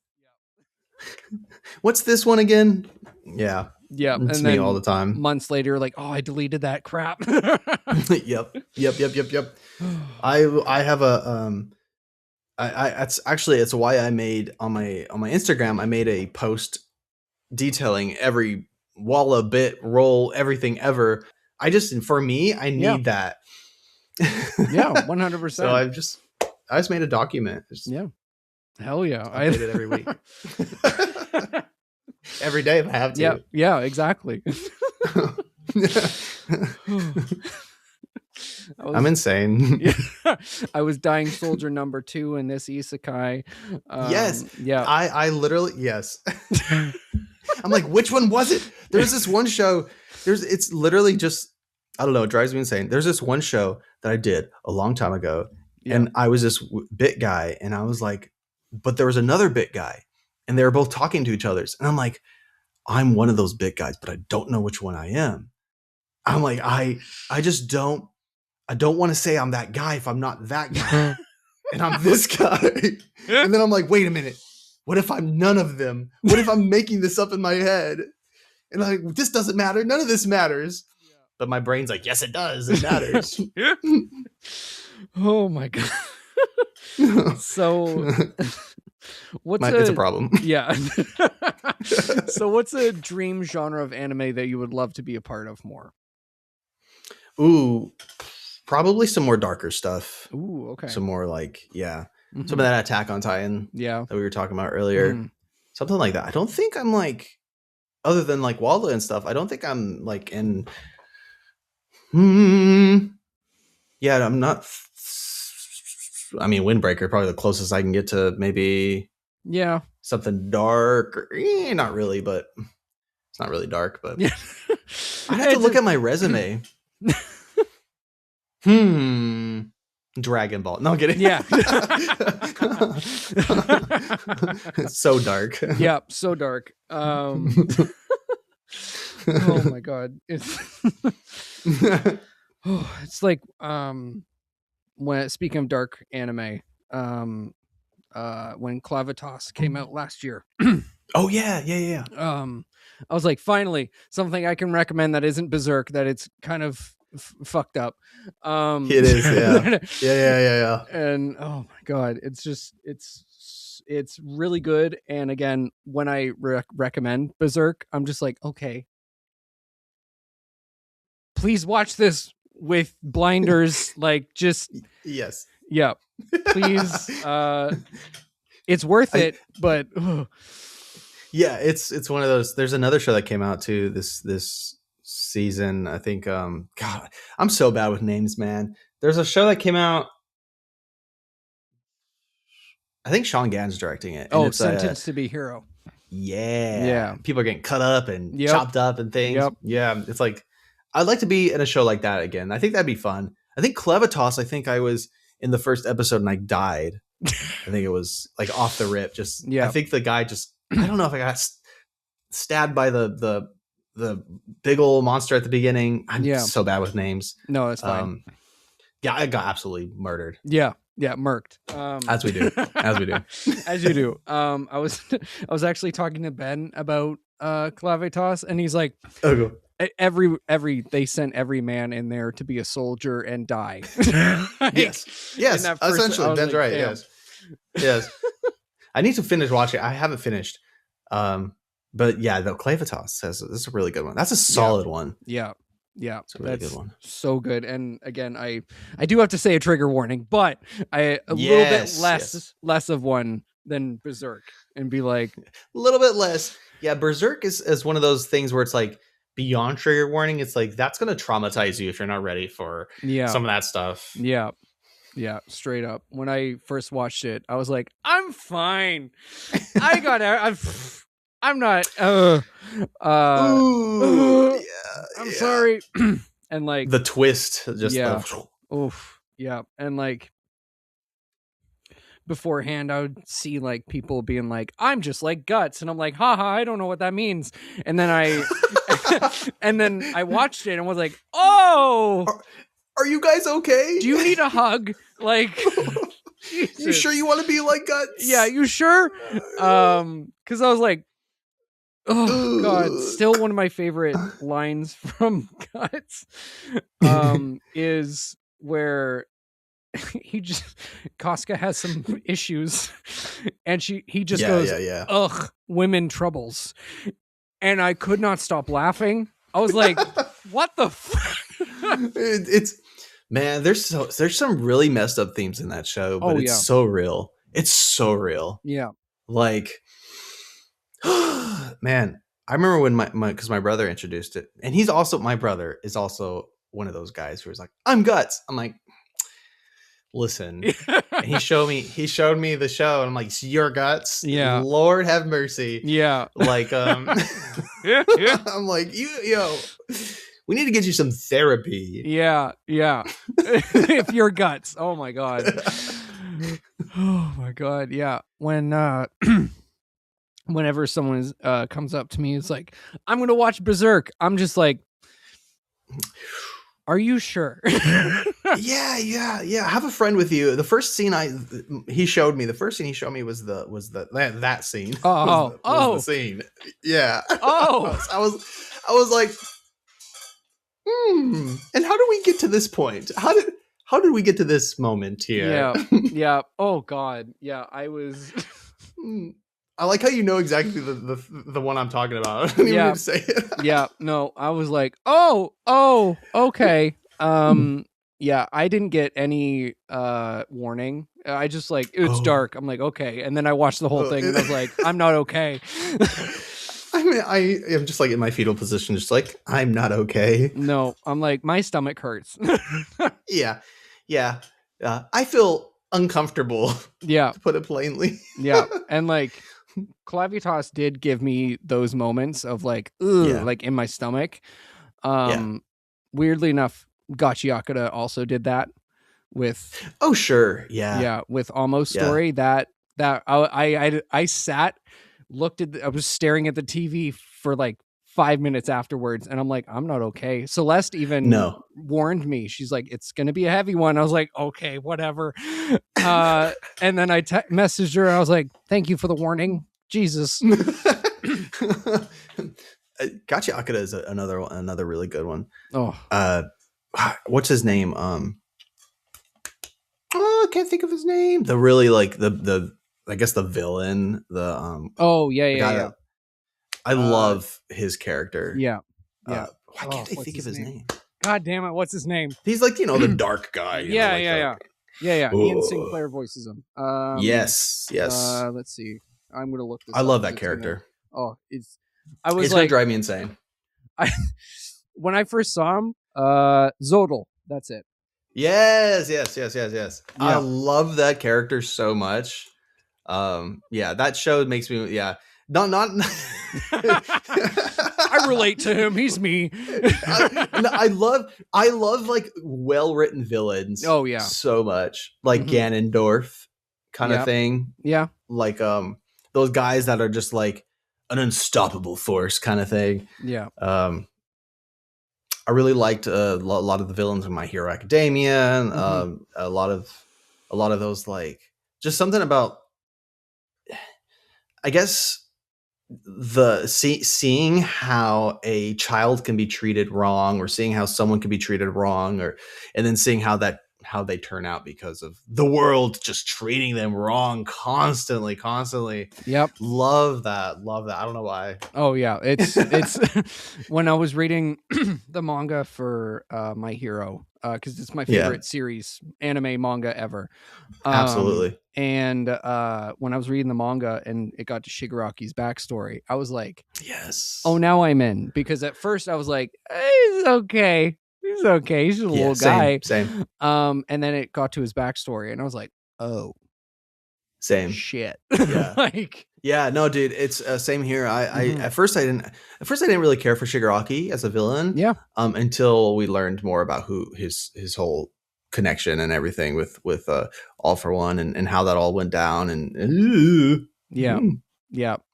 What's this one again? Yeah. It's and me all the time. Months later, like, oh, I deleted that crap. Yep. I have a it's why I made on my Instagram, I made a post detailing every walla, bit, roll, everything ever. For me, I need that. Yeah, 100%. So I just made a document. Hell yeah. I did it every week. Every day if I have to. Yeah, exactly. I'm insane. I was dying soldier number 2 in this isekai. Yes. Yeah. I literally, yes. I'm like, which one was it? There's this one show. It's literally just, I don't know. It drives me insane. There's this one show that I did a long time ago. Yeah. And I was this bit guy, and I was like, but there was another bit guy, and they were both talking to each other. And I'm like, I'm one of those bit guys, but I don't know which one I am. I'm like, I just don't want to say I'm that guy if I'm not that guy. and I'm this guy. And then I'm like, wait a minute. What if I'm none of them? What if I'm making this up in my head? And I'm like, this doesn't matter. None of this matters. Yeah. But my brain's like, yes, it does. It matters. Oh my God. So it's a problem. Yeah. So what's a dream genre of anime that you would love to be a part of more? Ooh, probably some more darker stuff. Ooh, okay. Some more like, some of that Attack on Titan that we were talking about earlier. Something like that. I don't think I'm like, other than like Waldo and stuff, I don't think I'm like in I'm not. I mean, Windbreaker, probably the closest I can get to maybe something dark. Not really, but it's not really dark. But I have to look at my resume. Dragon Ball. No, I'm kidding. Yeah. It's so dark. Yeah, so dark. Oh my God. It's like when speaking of dark anime, when Clavitas came out last year. Oh yeah. I was like, finally, something I can recommend that isn't Berserk, that it's kind of fucked up. It is, yeah. And oh my God, it's just it's really good. And again, when I recommend Berserk, I'm just like, okay, please watch this with blinders. Like, just yes, yeah, please. It's worth it, but yeah, it's one of those. There's another show that came out too this season, I think. God, I'm so bad with names, man. There's a show that came out, I think Sean Gann's directing it. Oh, it's Sentenced to Be Hero. Yeah. People are getting cut up and chopped up and things. Yeah, it's like, I'd like to be in a show like that again. I think that'd be fun. I think Clavitas, I think I was in the first episode and I died. I think it was like off the rip. Just I think the guy just, I don't know if I got stabbed by the big old monster at the beginning. I'm so bad with names. No, it's fine. I got absolutely murdered. Yeah, murked. As we do. As you do. I was actually talking to Ben about Clavitas, and he's like, they sent every man in there to be a soldier and die. Like, yes, essentially, Ben's like, right. Damn. Yes. I need to finish watching. I haven't finished. But yeah, the Clavitas says this is a really good one. That's a solid one. Yeah. It's a really good one. So good. And again, I do have to say a trigger warning, but a little bit less of one than Berserk, and be like a little bit less. Yeah, Berserk is one of those things where it's like beyond trigger warning. It's like that's going to traumatize you if you're not ready for some of that stuff. Yeah, straight up. When I first watched it, I was like, I'm fine. I'm not. I'm sorry. And like the twist, just and like beforehand, I would see like people being like, "I'm just like Guts," and I'm like, "Haha, I don't know what that means." And then I watched it and was like, "Oh, are you guys okay? Do you need a hug?" Like, you sure you want to be like Guts? Yeah, you sure? Because I was like, oh God, still one of my favorite lines from Guts is where Casca has some issues and he just goes, ugh, women troubles. And I could not stop laughing. I was like, what the fuck? It's man, there's some really messed up themes in that show, but it's so real. It's so real. Yeah. Like, man, I remember when because my brother introduced it, and my brother is also one of those guys who was like, I'm Guts. I'm like, listen. And he showed me the show, and I'm like, you're Guts? Yeah. Lord have mercy. Yeah. Like, I'm like, we need to get you some therapy. Yeah. If you're Guts. Oh my God. Oh my God. Yeah. When whenever someone comes up to me, it's like, I'm going to watch Berserk. I'm just like, are you sure? Yeah. I have a friend with you. The first scene he showed me was that scene. Was the scene. Yeah. Oh. I was like, and how did we get to this point? How did we get to this moment here? Yeah. Oh God. Yeah, I was. I like how you know exactly the one I'm talking about. I don't even need to say it. Yeah. No, I was like, oh, okay. Yeah, I didn't get any warning. I just like, it's dark. I'm like, okay. And then I watched the whole thing and I was like, I'm not okay. I mean, I am just like in my fetal position, just like, I'm not okay. No, I'm like, my stomach hurts. Yeah. I feel uncomfortable. Yeah. To put it plainly. Yeah. And like, Clavitas did give me those moments of like, like in my stomach. Weirdly enough, Gachiakura also did that with. Oh, sure. Yeah. Yeah. With Almost Story that I sat, I was staring at the TV for like 5 minutes afterwards and I'm like, I'm not okay. Celeste even warned me. She's like, it's going to be a heavy one. I was like, okay, whatever. And then I messaged her. I was like, thank you for the warning. Jesus. Gachiakura is another really good one. Oh, what's his name? I can't think of his name. The really like the I guess the villain. Yeah. I love his character. Yeah. Why can't I think of his name? God damn it! What's his name? He's like the dark guy. Yeah. Ian Sinclair voices him. Yes. Let's see. I'm gonna look this. I love that character. It's gonna drive me insane. When I first saw him, Zodal. That's it. Yes. Yeah. I love that character so much. That show makes me not I relate to him. He's me. I love like well-written villains. Oh yeah, so much like Ganondorf kind of thing. Yeah, like those guys that are just like an unstoppable force kind of thing. Yeah. I really liked a lot of the villains in My Hero Academia, and a lot of those, like, just something about, I guess, seeing how a child can be treated wrong, or seeing how someone can be treated wrong, and then seeing how they turn out because of the world just treating them wrong constantly. Yep. Love that. I don't know why. Oh yeah. It's when I was reading the manga for My Hero, because it's my favorite series, anime manga ever. Absolutely. And when I was reading the manga and it got to Shigaraki's backstory, I was like, yes. Oh, now I'm in. Because at first I was like, he's okay. He's okay. He's just a little guy. Same. And then it got to his backstory, and I was like, "Oh, same shit." Yeah. No, dude, it's same here. I at first I didn't really care for Shigaraki as a villain. Yeah. Until we learned more about who his whole connection and everything with All For One and how that all went down and yeah.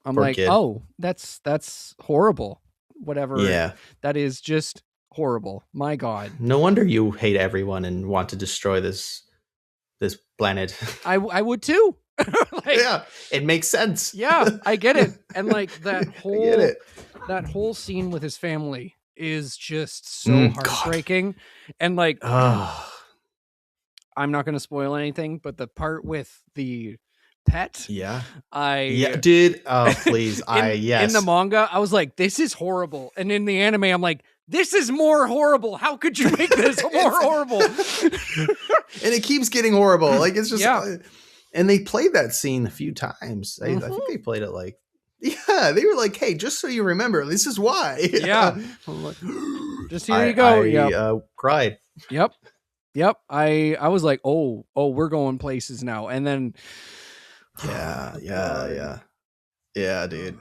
I'm Poor like, kid. oh, that's horrible. Whatever. Yeah. That is just horrible. My God. No wonder you hate everyone and want to destroy this planet. I would too. Yeah, it makes sense. Yeah, I get it. And like that whole scene with his family is just so heartbreaking. God. And like, I'm not going to spoil anything, but the part with the pet, dude. Oh, please, in the manga, I was like, this is horrible, and in the anime, I'm like, this is more horrible. How could you make this more horrible? And it keeps getting horrible. Like, it's just, and they played that scene a few times. I think they played it like, they were like, hey, just so you remember, this is why. Yeah. Like, just here you go. I cried. Yep. I was like, oh, we're going places now. And then, yeah, dude.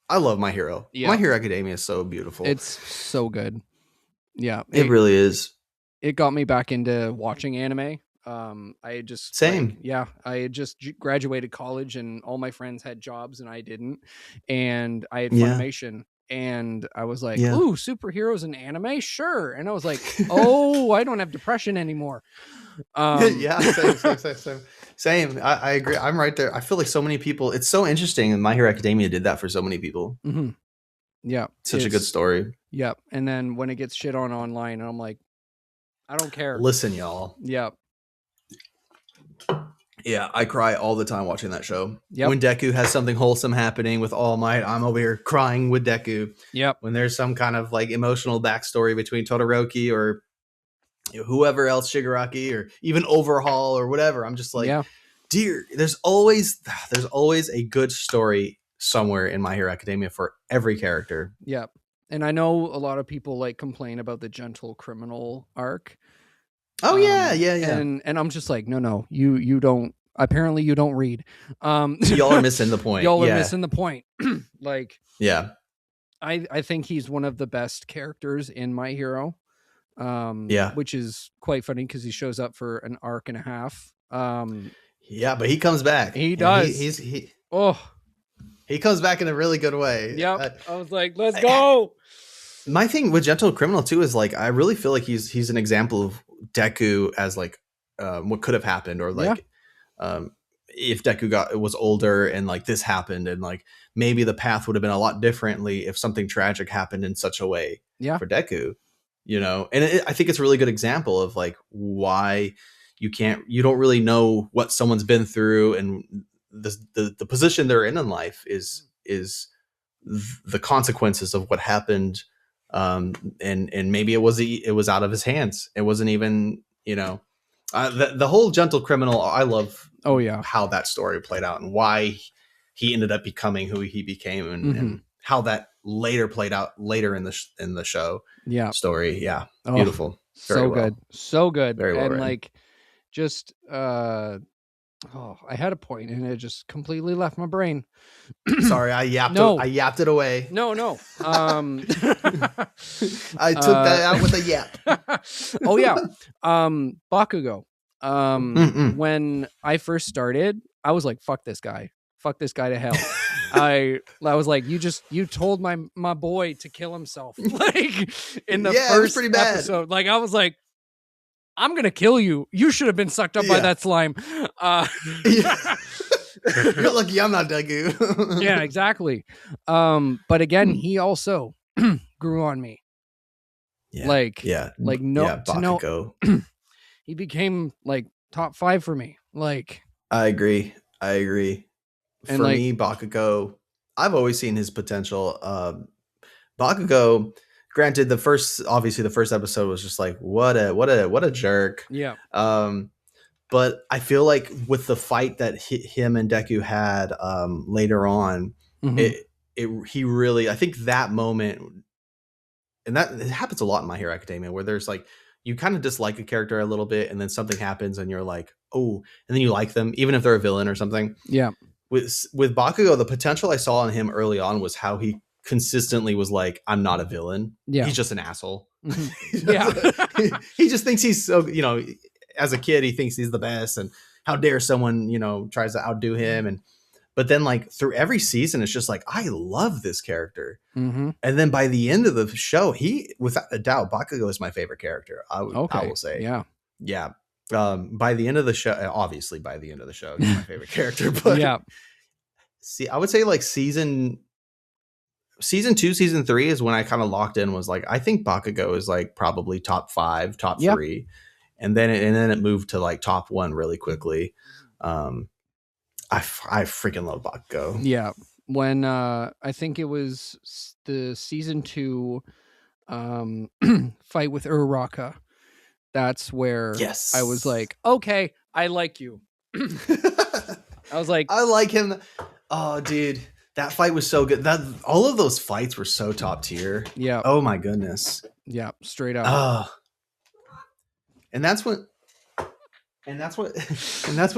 I love My Hero. Yeah. My Hero Academia is so beautiful. It's so good. Yeah. It really is. It got me back into watching anime. I had just I had just graduated college and all my friends had jobs and I didn't. And I had Funimation and I was like, ooh, superheroes in anime? Sure. And I was like, oh, I don't have depression anymore. Same. I agree. I'm right there. I feel like so many people, it's so interesting, and My Hero Academia did that for so many people. Mm-hmm. Yeah. Such a good story. Yep. And then when it gets shit on online, I'm like, I don't care. Listen, y'all. Yep. Yeah, I cry all the time watching that show. Yep. When Deku has something wholesome happening with All Might, I'm over here crying with Deku. Yep. When there's some kind of like emotional backstory between Todoroki or whoever else, Shigaraki, or even Overhaul or whatever, I'm just like, dear, there's always a good story somewhere in My Hero Academia for every character. Yep. And I know a lot of people like complain about the gentle criminal arc. Oh yeah. And I'm just like, no, you don't. Apparently, you don't read. Y'all are missing the point. Y'all are missing the point. Like, yeah, I think he's one of the best characters in My Hero. Which is quite funny because he shows up for an arc and a half. Yeah, but he comes back. He does. He comes back in a really good way. Yep. I was like, let's go. My thing with Gentle Criminal too is like, I really feel like he's an example of Deku as like what could have happened, or like if Deku was older and like this happened, and like maybe the path would have been a lot differently if something tragic happened in such a way for Deku, you know. And I think it's a really good example of like why you don't really know what someone's been through, and the position they're in life is the consequences of what happened. And maybe it was out of his hands. It wasn't even, you know, the whole Gentle Criminal. I love how that story played out and why he ended up becoming who he became, and how that later played out later in the show story. Beautiful. Very good. So good. Very well and written. Like just I had a point and it just completely left my brain. Sorry, I yapped it away. No. I took that out with a yap. Bakugo. When I first started, I was like, fuck this guy to hell. I was like, you told my boy to kill himself. Like in the first episode. Like I was like, I'm gonna kill you. You should have been sucked up by that slime. You're lucky I'm not Deku. Yeah, exactly. But again, he also grew on me. Bakugo. He became like top 5 for me. Like I agree. And for me, Bakugo, I've always seen his potential. Bakugo, granted, the first episode was just like, what a jerk. Yeah. But I feel like with the fight that him and Deku had later on, he really, I think that moment, and that it happens a lot in My Hero Academia, where there's like, you kind of dislike a character a little bit, and then something happens, and you're like, oh, and then you like them, even if they're a villain or something. Yeah. With Bakugo, the potential I saw in him early on was how he consistently was like, I'm not a villain. Yeah. He's just an asshole. Yeah. He just thinks he's so, you know, as a kid, he thinks he's the best, and how dare someone, you know, tries to outdo him. But then like through every season, it's just like, I love this character. And then by the end of the show, he, without a doubt, Bakugo is my favorite character. I will say. Yeah. By the end of the show, obviously by the end of the show, he's my favorite character. But see, I would say like season 2, season 3 is when I kind of locked in, was like, I think Bakugo is like probably top 5, top 3. And then it moved to like top 1 really quickly. I freaking love Bakugo. Yeah. When I think it was the season 2 fight with Uraraka, that's where I was like, okay, I like you. I was like, I like him. Oh, dude, that fight was so good. All of those fights were so top tier. Yeah. Oh my goodness. Yeah. Straight up. And that's when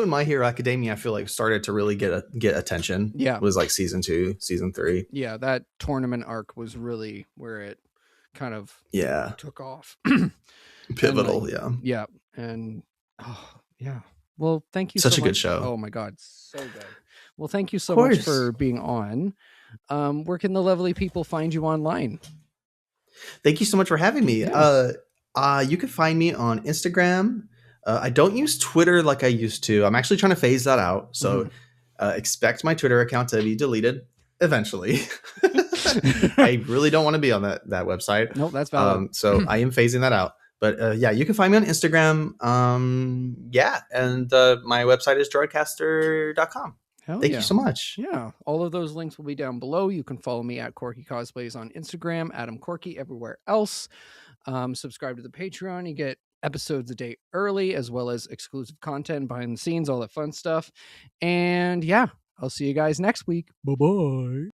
My Hero Academia, I feel like, started to really get attention. Yeah. It was like season 2, season 3. Yeah. That tournament arc was really where it kind of took off. Pivotal. And yeah. And well, thank you. Such so a much. Good show. Oh my God. So good. Well, thank you so much for being on. where can the lovely people find you online? Thank you so much for having me. Yeah. You can find me on Instagram. I don't use Twitter like I used to. I'm actually trying to phase that out. So expect my Twitter account to be deleted eventually. I really don't want to be on that website. Nope, that's valid. So I am phasing that out. But yeah, you can find me on Instagram. Yeah, and my website is gerardcaster.com. Thank you so much. Yeah, all of those links will be down below. You can follow me at Corky Cosplays on Instagram, Adam Corky everywhere else. Subscribe to the Patreon. You get episodes a day early, as well as exclusive content, behind the scenes, all that fun stuff. And yeah, I'll see you guys next week. Bye-bye.